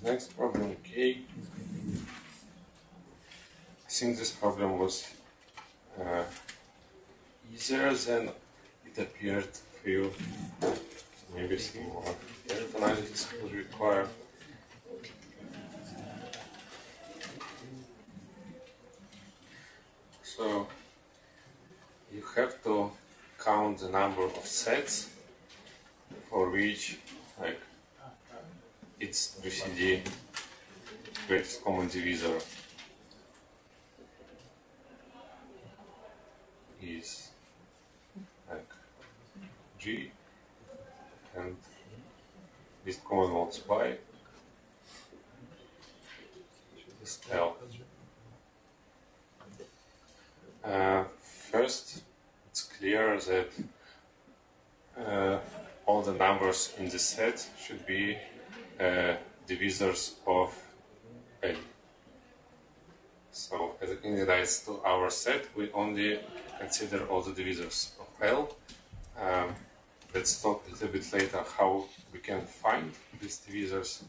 Next problem, K. I think this problem was easier than it appeared for you. Maybe some more analysis would require. So you have to count the number of sets for which, like, its GCD, greatest common divisor, is like G, and least common multiply is L. First, it's clear that all the numbers in the set should be divisors of L. So as it relates to our set, we only consider all the divisors of L. Let's talk a little bit later how we can find these divisors,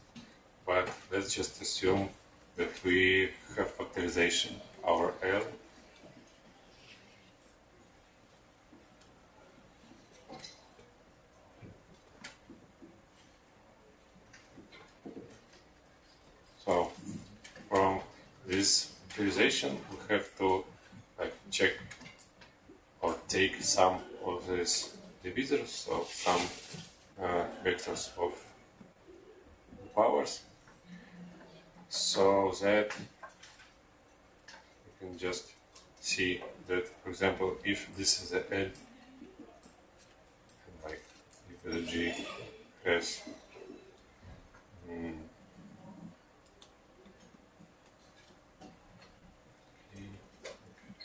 but let's just assume that we have factorization our L. So from this factorization, we have to check or take sum of these divisors, so some vectors of the powers, so that you can just see that, for example, if this is a L, and like if the G has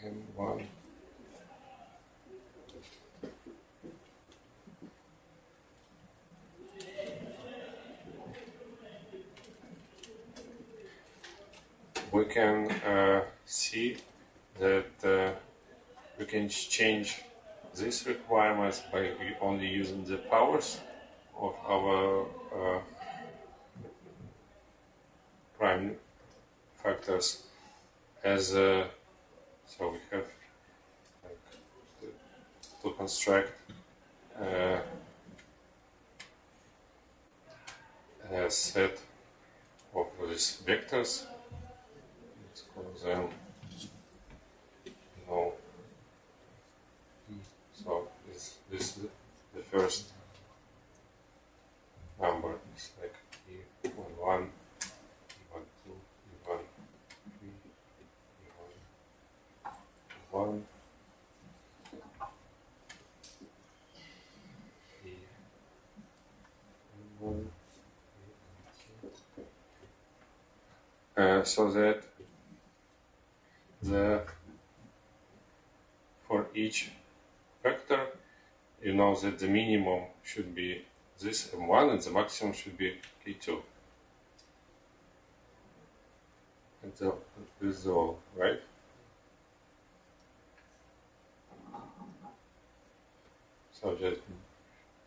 M1, we can see that we can change these requirements by only using the powers of our prime factors as so we have like, to construct a set of these vectors. Let's call them no. So this is the first number. It's like E11, E12, E1, E1, E1, so that for each vector, you know that the minimum should be this M1 and the maximum should be K2. And this is all, right? So just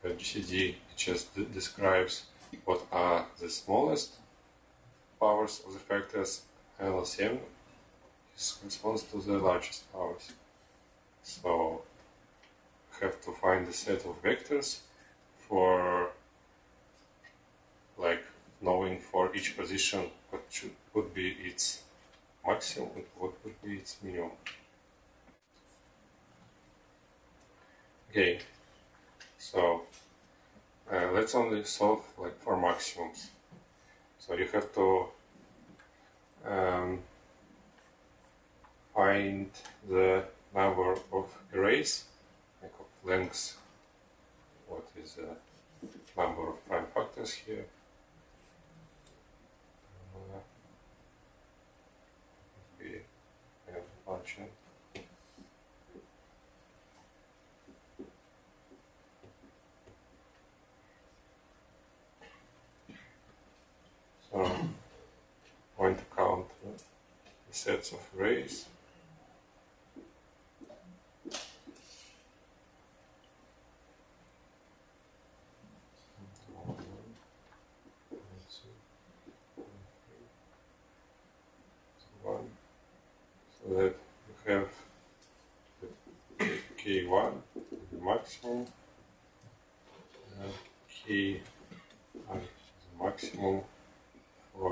GCD just describes what are the smallest powers of the factors, and LCM corresponds to the largest powers. So we have to find a set of vectors for like knowing for each position what would be its maximum and what would be its minimum. Okay, so let's only solve like for maximums. So you have to find the number of arrays, like of lengths. What is the number of prime factors here? Be a function. So I'm going to count the sets of arrays. So that you have the K1, the maximum, Ki is the maximum for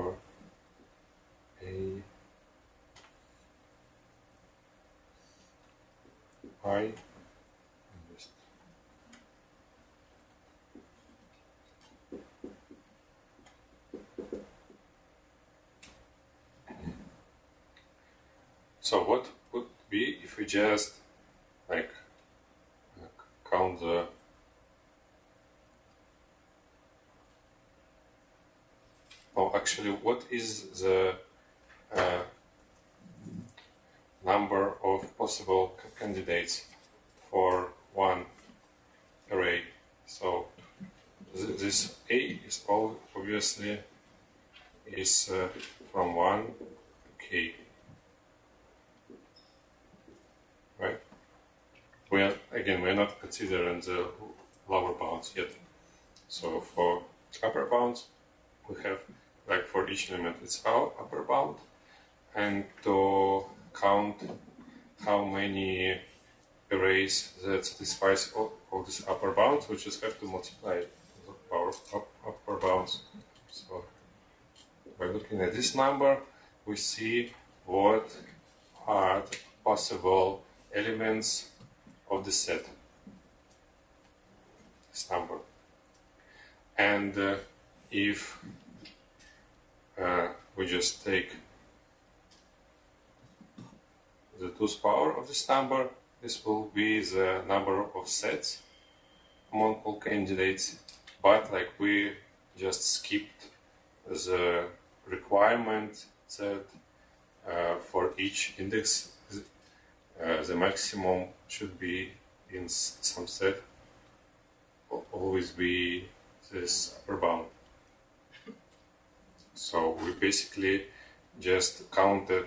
A I. So what would be if we just like count the actually what is the number of possible candidates for one array? So this A is all obviously is from 1 to K. Right? We're not considering the lower bounds yet. So for upper bounds, we have like for each element it's our upper bound, and to count how many arrays that satisfies all these upper bounds, we just have to multiply the power of upper bounds. So by looking at this number, we see what are the possible elements of the set. this number. And if we just take the 2th power of this number, this will be the number of sets among all candidates, but like we just skipped the requirement that for each index the maximum should be in some set, always be this upper bound. So we basically just counted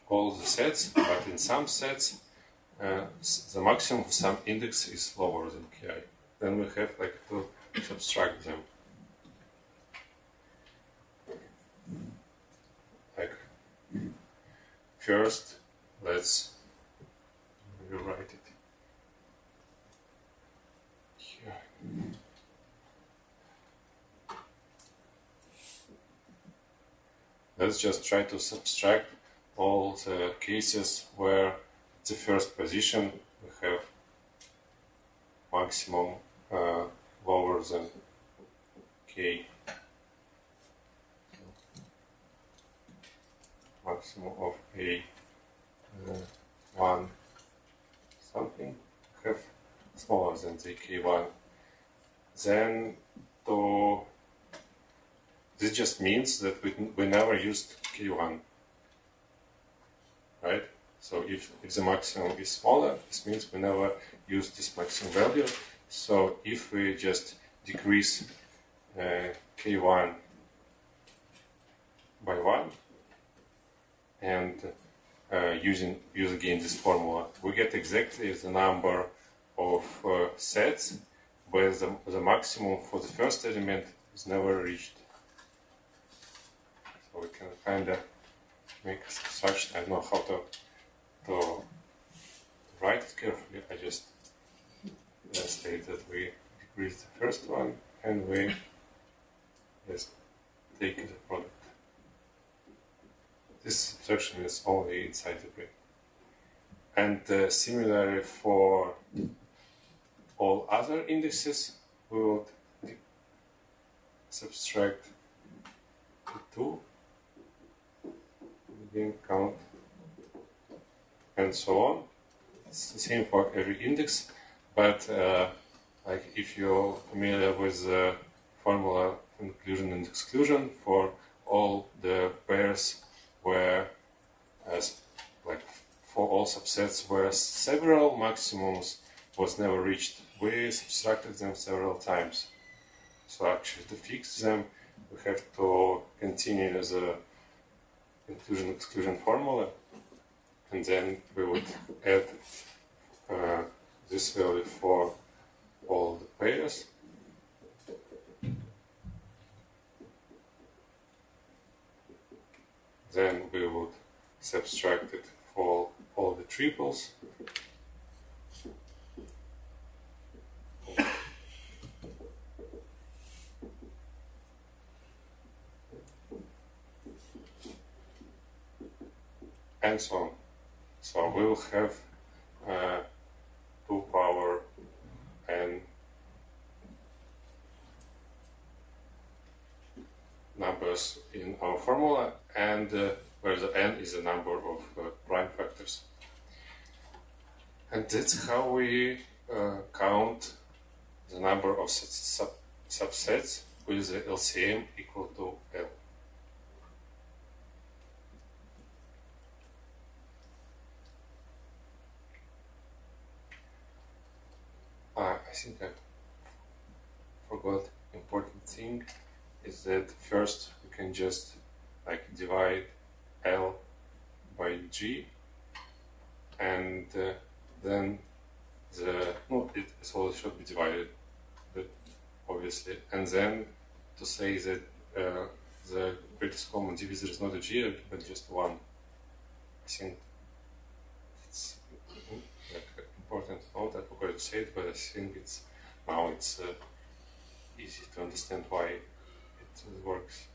all the sets, but in some sets the maximum of some index is lower than ki. Then we have like to subtract them. Like first, let's rewrite it here. Let's just try to subtract all the cases where the first position we have maximum lower than k. Maximum of a 1 something have smaller than the k1. Then this just means that we never used k1, right? So if the maximum is smaller, this means we never used this maximum value. So if we just decrease k1 by 1 and use again this formula, we get exactly the number of sets where the maximum for the first element is never reached. So we can kind of make a subtraction. I don't know how to write it carefully. I just state that we decrease the first one and we just take the product. This subtraction is only inside the bracket. And similarly for all other indexes, we would subtract the 2, again count, and so on. It's the same for every index, but like if you're familiar with the formula of inclusion and exclusion for all the pairs where, like for all subsets where several maximums was never reached, we subtracted them several times. So actually to fix them, we have to continue the inclusion-exclusion formula, and then we would add this value for all the pairs. Then we would subtract it for all the triples. And so on. So we will have 2 power n numbers in our formula, and where the n is the number of prime factors. And that's how we count the number of subsets with the LCM equal to L. I think I forgot important thing is that first we can just like divide L by G, and then it always should be divided, but obviously, and then to say that the greatest common divisor is not a G but just 1. I think it's like important note. I forgot to say it, but I think it's easy to understand why it works.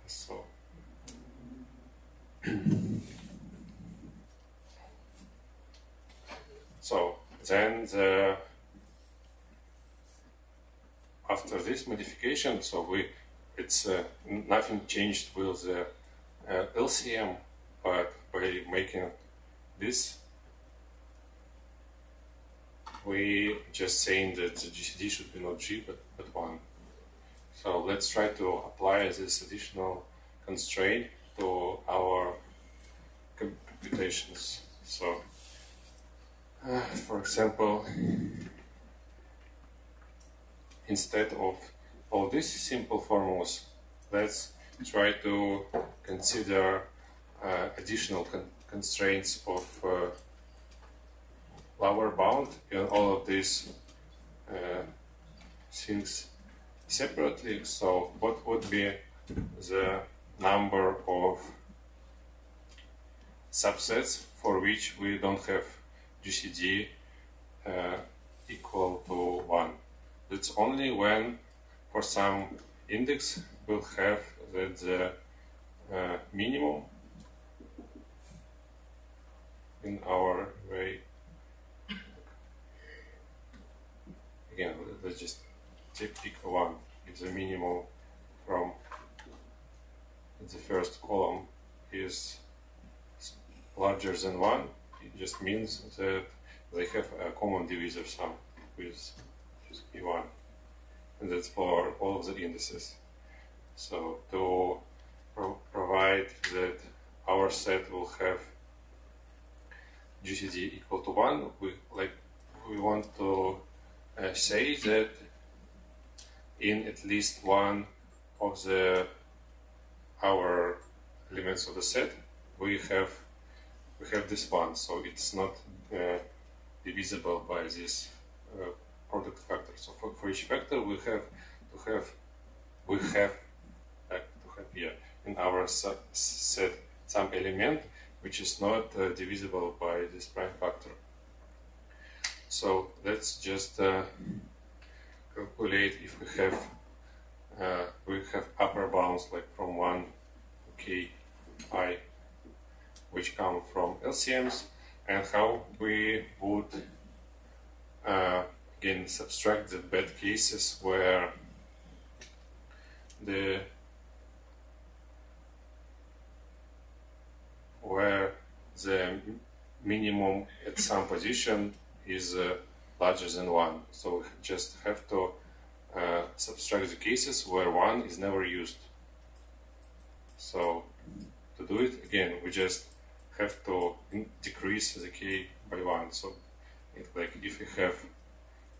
So so then the after this modification, so it's nothing changed with the LCM, but by making this, we just saying that the GCD should be not G but 1. So let's try to apply this additional constraint to our computations. So, for example, instead of all these simple formulas, let's try to consider additional constraints of lower bound in all of these things separately. So what would be the number of subsets for which we don't have GCD equal to 1? That's only when for some index we'll have that the minimum in our array. Again, let's just pick 1. If the minimum from the first column is larger than 1, it just means that they have a common divisor sum with just E1. And that's for all of the indices. So to provide that our set will have GCD equal to 1, we want to say that in at least one of our elements of the set we have this one, so it's not divisible by this product factor. So for each factor we have in our set some element which is not divisible by this prime factor. So let's just calculate if we have upper bounds like from 1 to k I, which come from LCMs, and how we would again subtract the bad cases where the minimum at some position is larger than 1. So we just have to subtract the cases where 1 is never used. So to do it, again, we just have to decrease the k by 1. So like if we have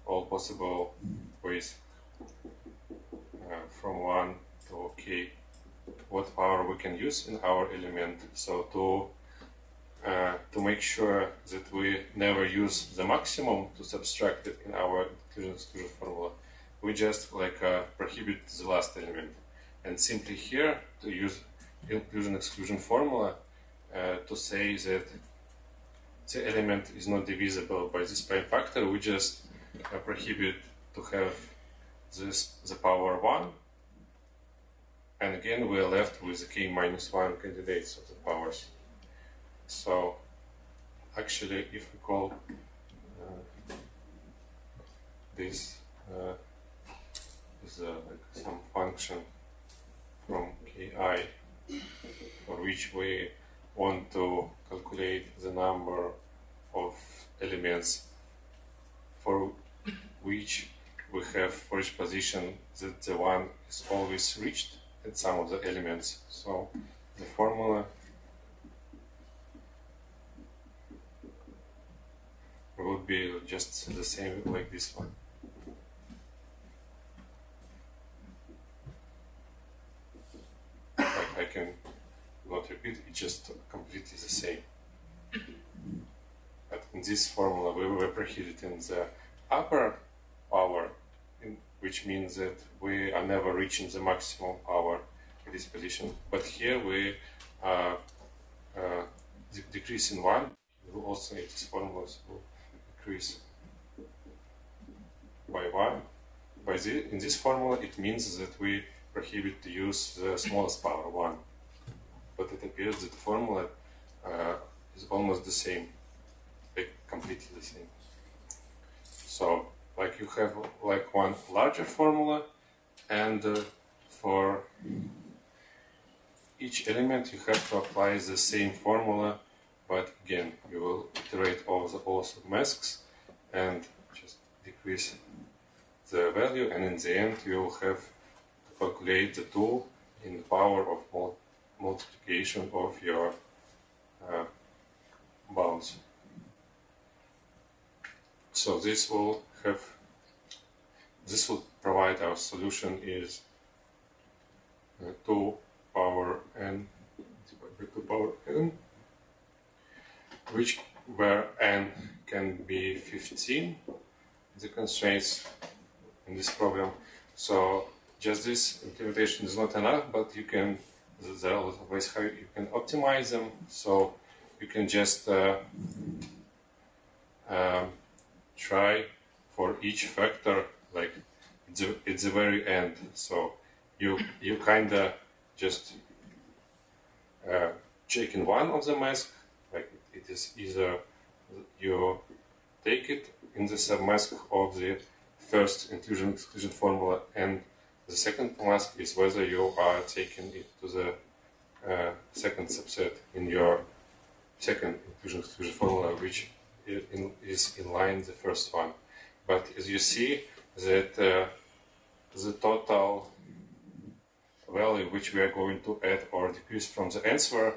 all possible ways from 1 to k, what power we can use in our element. So to make sure that we never use the maximum to subtract it in our inclusion-exclusion formula, we just prohibit the last element, and simply here to use inclusion-exclusion formula to say that the element is not divisible by this prime factor, we just prohibit to have the power 1, and again we are left with the k minus 1 candidates of the powers. So actually if we call this is some function from ki for which we want to calculate the number of elements for which we have for each position that the 1 is always reached at some of the elements. So the formula would be just the same like this one. I can not repeat, it's just completely the same. But in this formula we were prohibiting the upper power, which means that we are never reaching the maximum power at this position. But here we are decreasing 1. We will also need these formulas will decrease by 1. In this formula it means that we prohibit to use the smallest power 1. But it appears that the formula is almost the same, like completely the same. So like you have like one larger formula, and for each element you have to apply the same formula, but again you will iterate all the also masks and just decrease the value, and in the end you will have to calculate the tool in the power of multiplication of your bounds. So this will provide our solution is 2 power n divided by 2 power n, where n can be 15, the constraints in this problem. So just this implementation is not enough, but you can, there are a lot of ways how you can optimize them. So you can just try for each factor, like at the very end. So you kinda just check in one of the mask, like it is either you take it in the submask of the first inclusion-exclusion formula, and the second mask is whether you are taking it to the second subset in your second inclusion-exclusion formula, which is in line the first one. But as you see that the total value which we are going to add or decrease from the answer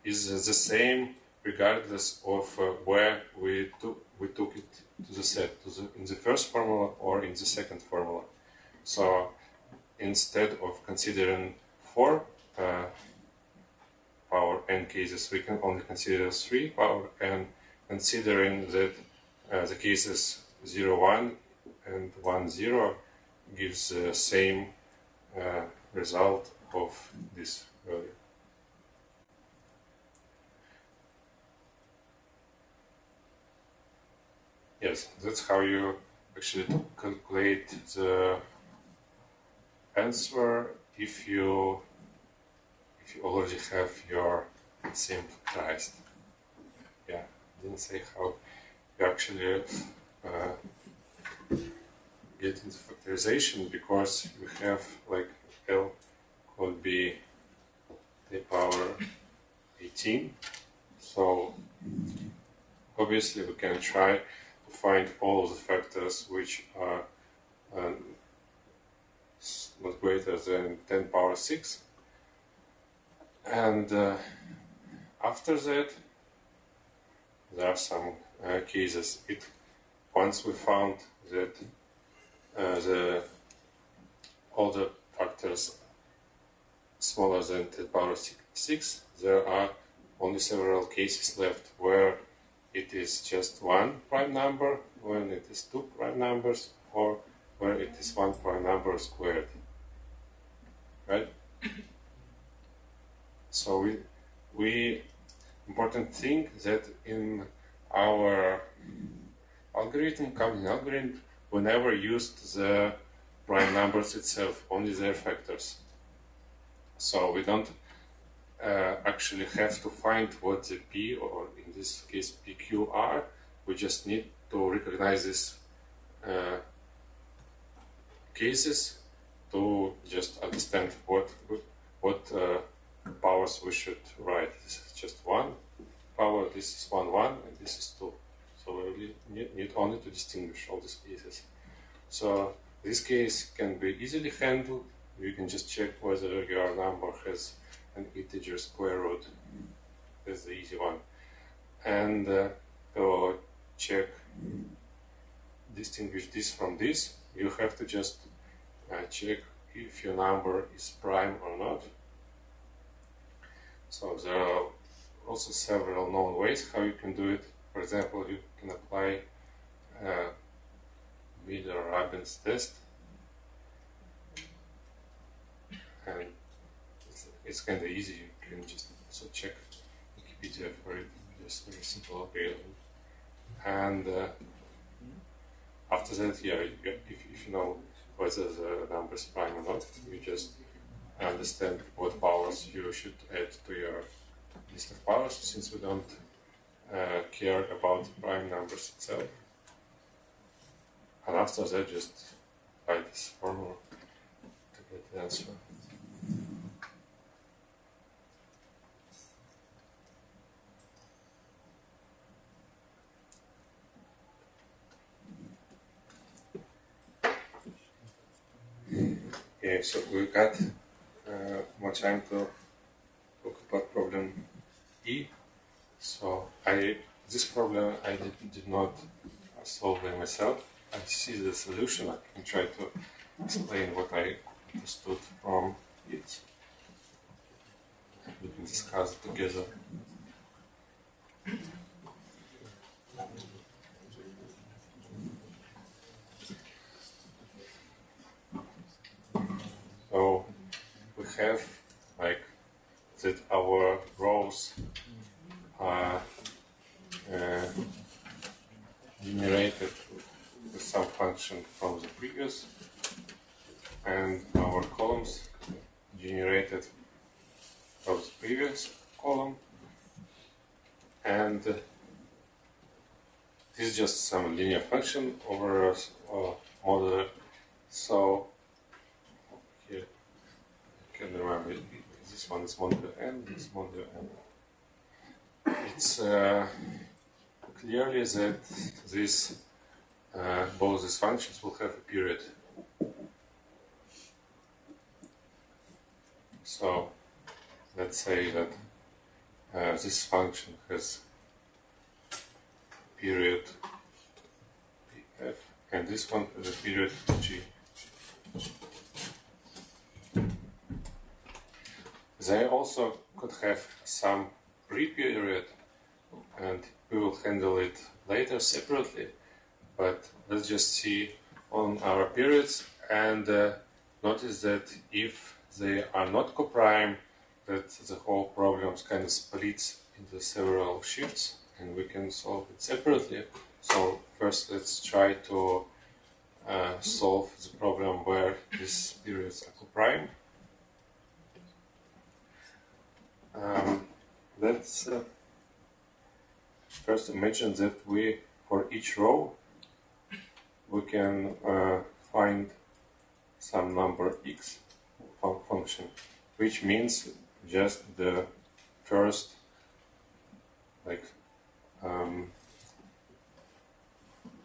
is the same regardless of where we took it to the set, in the first formula or in the second formula. So instead of considering 4 power n cases, we can only consider 3 power n, considering that the cases 0, 1 and 1, 0 gives the same result of this value. Yes, that's how you actually calculate the answer if you already have your sim factorized. Yeah, didn't say how you actually get into factorization, because you have like L could be the power 18. So obviously we can try to find all of the factors which are not greater than 10 power 6. And after that, there are some cases. Once we found that all the factors smaller than 10 power 6, there are only several cases left where it is just 1 prime number, when it is 2 prime numbers, or where it is 1 prime number squared. Right? So important thing that in our algorithm, counting algorithm, we never used the prime numbers itself, only their factors. So we don't actually have to find what the P, or in this case PQ, are. We just need to recognize these cases to just understand what powers we should write. This is just 1 power, this is 1, 1, and this is 2. So we really need only to distinguish all these cases. So this case can be easily handled. You can just check whether your number has an integer square root. That's the easy one. And to check, distinguish this from this, you have to just check if your number is prime or not. So there are also several known ways how you can do it. For example, you can apply Wheeler-Rabin's test, and it's kind of easy. You can just also check Wikipedia for it. Just very simple algorithm. And after that, yeah, if you know whether the number is prime or not, you just understand what powers you should add to your list of powers, since we don't care about prime numbers itself. And after that, just write this formula to get the answer. Okay, so we got more time to talk about problem E. So this problem I did not solve by myself. I see the solution. I can try to explain what I understood from it. We can discuss it together. So we have like that our rows are generated with some function from the previous, and our columns generated from the previous column, and this is just some linear function over a modular. So here you can remember this one is modular n, this is modular n. It's clearly that this both these functions will have a period. So let's say that this function has period pf, and this one has a period g. They also could have some pre-period, and we will handle it later separately, but let's just see on our periods and notice that if they are not coprime, that the whole problem kind of splits into several shifts and we can solve it separately. So first let's try to solve the problem where these periods are coprime. Let's first imagine that for each row, we can find some number x function, which means just the first, like,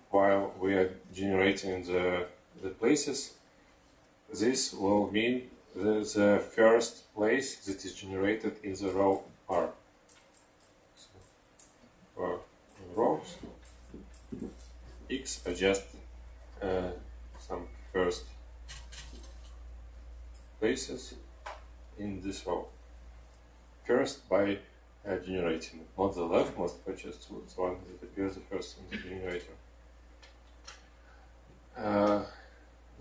while we are generating the places, this will mean the first place that is generated in the row R. So for rows, x are just some first places in this row. First by generating, not the leftmost, but just the one that appears the first in the generator.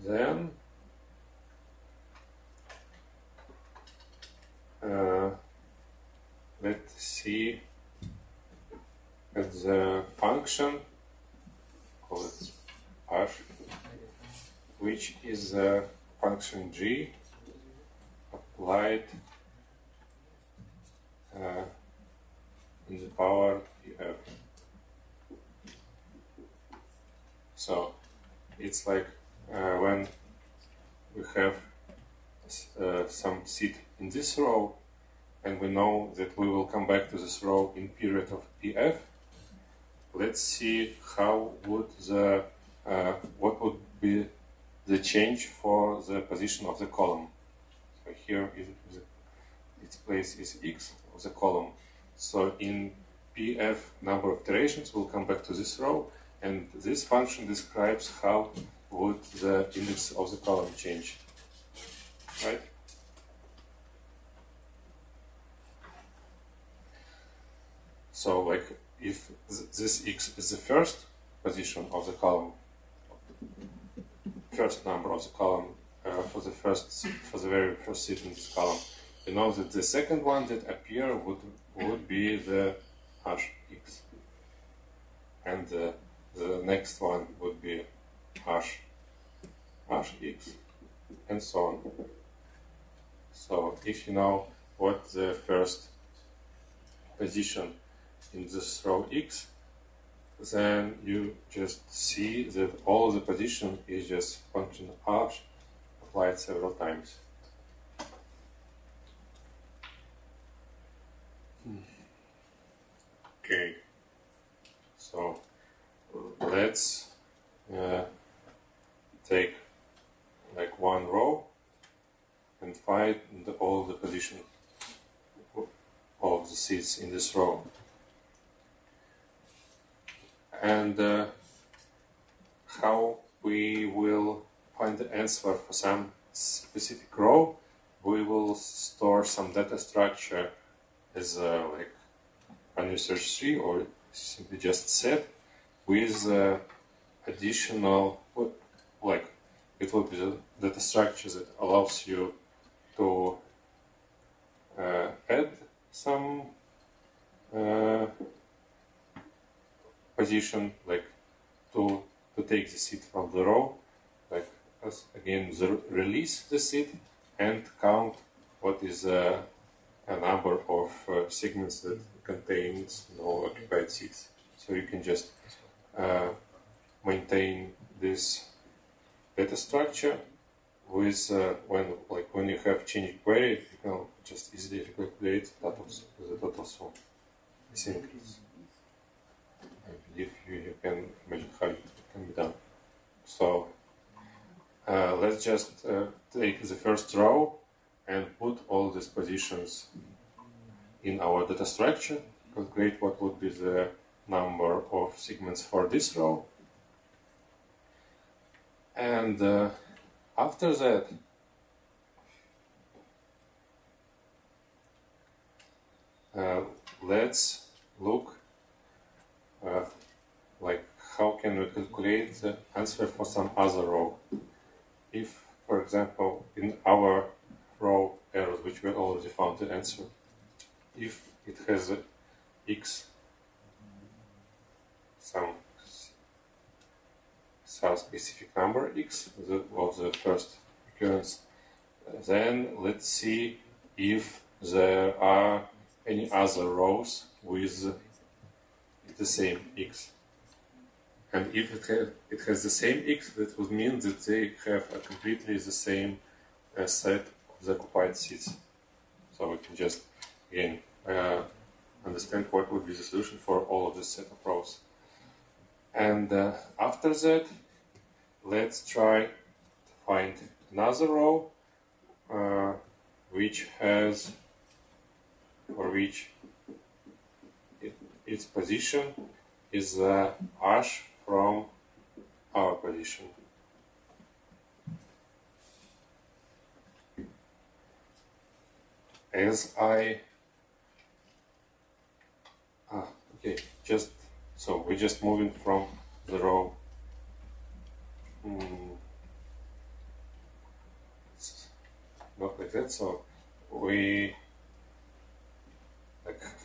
Then let's see at the function, call it r, which is the function g applied in the power pf. So it's like when we have some seed in this row, and we know that we will come back to this row in period of pf. Let's see how would the what would be the change for the position of the column. So here its place is x of the column. So in pf number of iterations, we'll come back to this row, and this function describes how would the index of the column change, right? So like if this x is the first position of the column, first number of the column for the very first seed in this column, you know that the second one that appear would be the hash x, and the next one would be hash x, and so on. So if you know what the first position in this row x, then you just see that all the position is just function arch applied several times. Okay, so let's take like one row and find all the position of the seeds in this row. And how we will find the answer for some specific row, we will store some data structure as like unresearched tree or simply just set with additional, like it will be the data structure that allows you to add some position, like to take the seed from the row, like again release the seed and count what is a number of segments that contains no occupied seeds. So you can just maintain this data structure with when you have changing query, you can just easily recalculate the total sum. I think I believe you can imagine how it can be done. So let's just take the first row and put all these positions in our data structure, calculate what would be the number of segments for this row. And after that, let's look like how can we calculate the answer for some other row. If, for example, in our row errors, which we already found the answer, if it has x, some specific number x of the first occurrence, then let's see if there are any other rows with the same x. And if it has the same x, that would mean that they have a completely the same set of the occupied seeds. So we can just, again, understand what would be the solution for all of this set of rows. And after that, let's try to find another row which has, for which its position is arch from our position. As I okay, just so we're just moving from the row. It's not like that. So we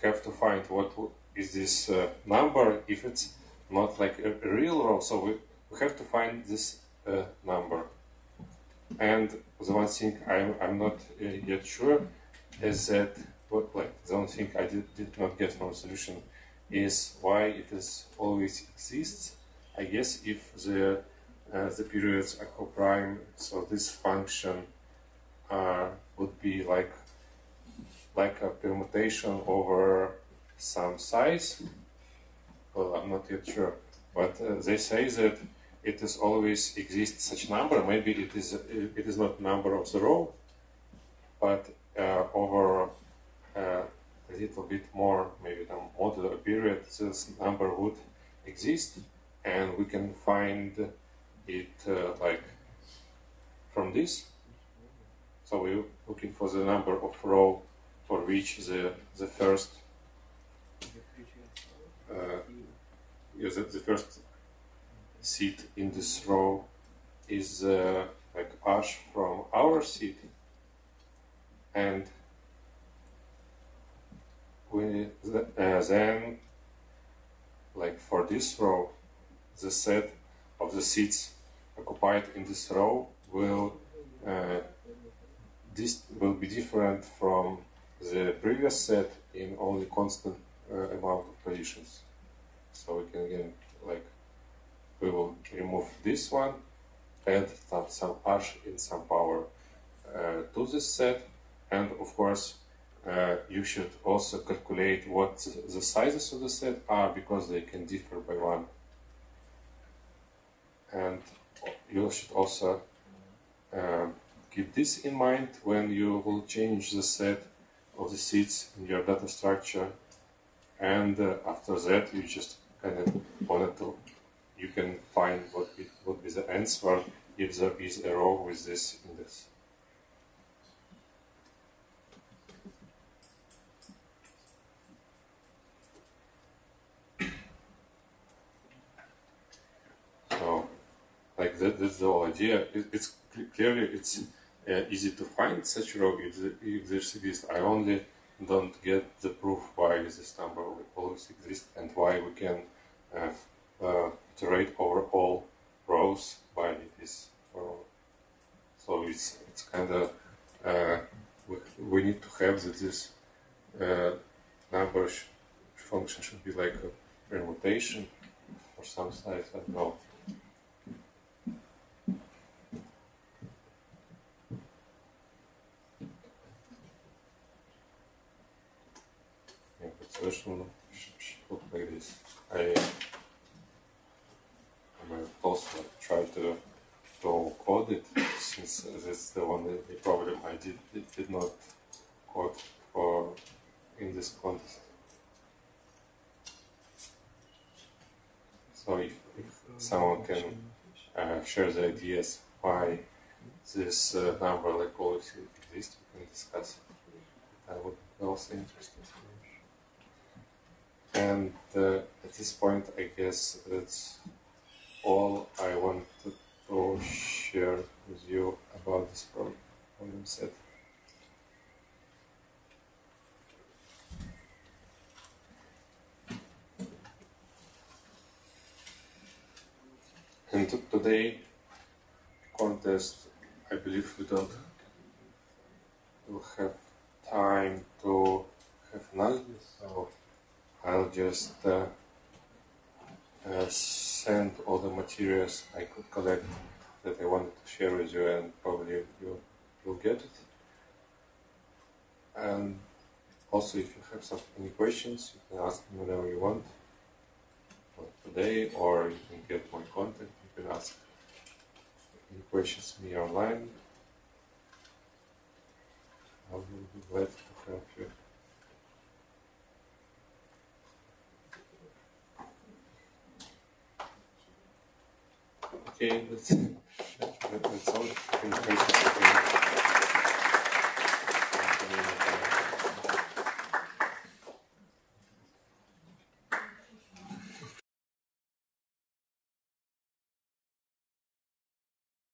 have to find what is this number if it's not like a real row. So we have to find this number. And the one thing I'm not yet sure is that the only thing I did not get from the solution is why it is always exists. I guess if the periods are coprime, so this function would be like a permutation over some size. Well, I'm not yet sure, but they say that it is always exists such number. Maybe it is not number of the row, but over a little bit more, maybe the modular period, this number would exist, and we can find it like from this. So we're looking for the number of row for which the first the first seed in this row is like arch from our seed, and we then, like for this row, the set of the seeds occupied in this row will be different from the previous set in only constant amount of positions. So we can again, like, we will remove this one, add some hash in some power to this set, and of course you should also calculate what the sizes of the set are, because they can differ by one. And you should also keep this in mind when you will change the set of the seeds in your data structure. And after that, you just kind of wanted to, you can find what would be the answer if there is a row with this index. So, like that's the whole idea. It's clearly easy to find such a row if this exists. I only don't get the proof why this number will always exist and why we can iterate over all rows by this row. So it's kind of we need to have that this number function should be like a permutation for some size. I don't know. Solution should look like this. I might also try to code it, since that's the only problem I did not code for in this contest. So if someone can share the ideas why this number like always exists, we can discuss it. That would be also interesting. And at this point, I guess that's all I wanted to share with you about this problem set. And today, contest, I believe we don't have time to have analysis, so I'll just send all the materials I could collect that I wanted to share with you, and probably you'll get it. And also, if you have any questions, you can ask me whenever you want, today, or you can get my contact. You can ask any questions to me online. I will be glad to help you. Okay, that's all. Thank you.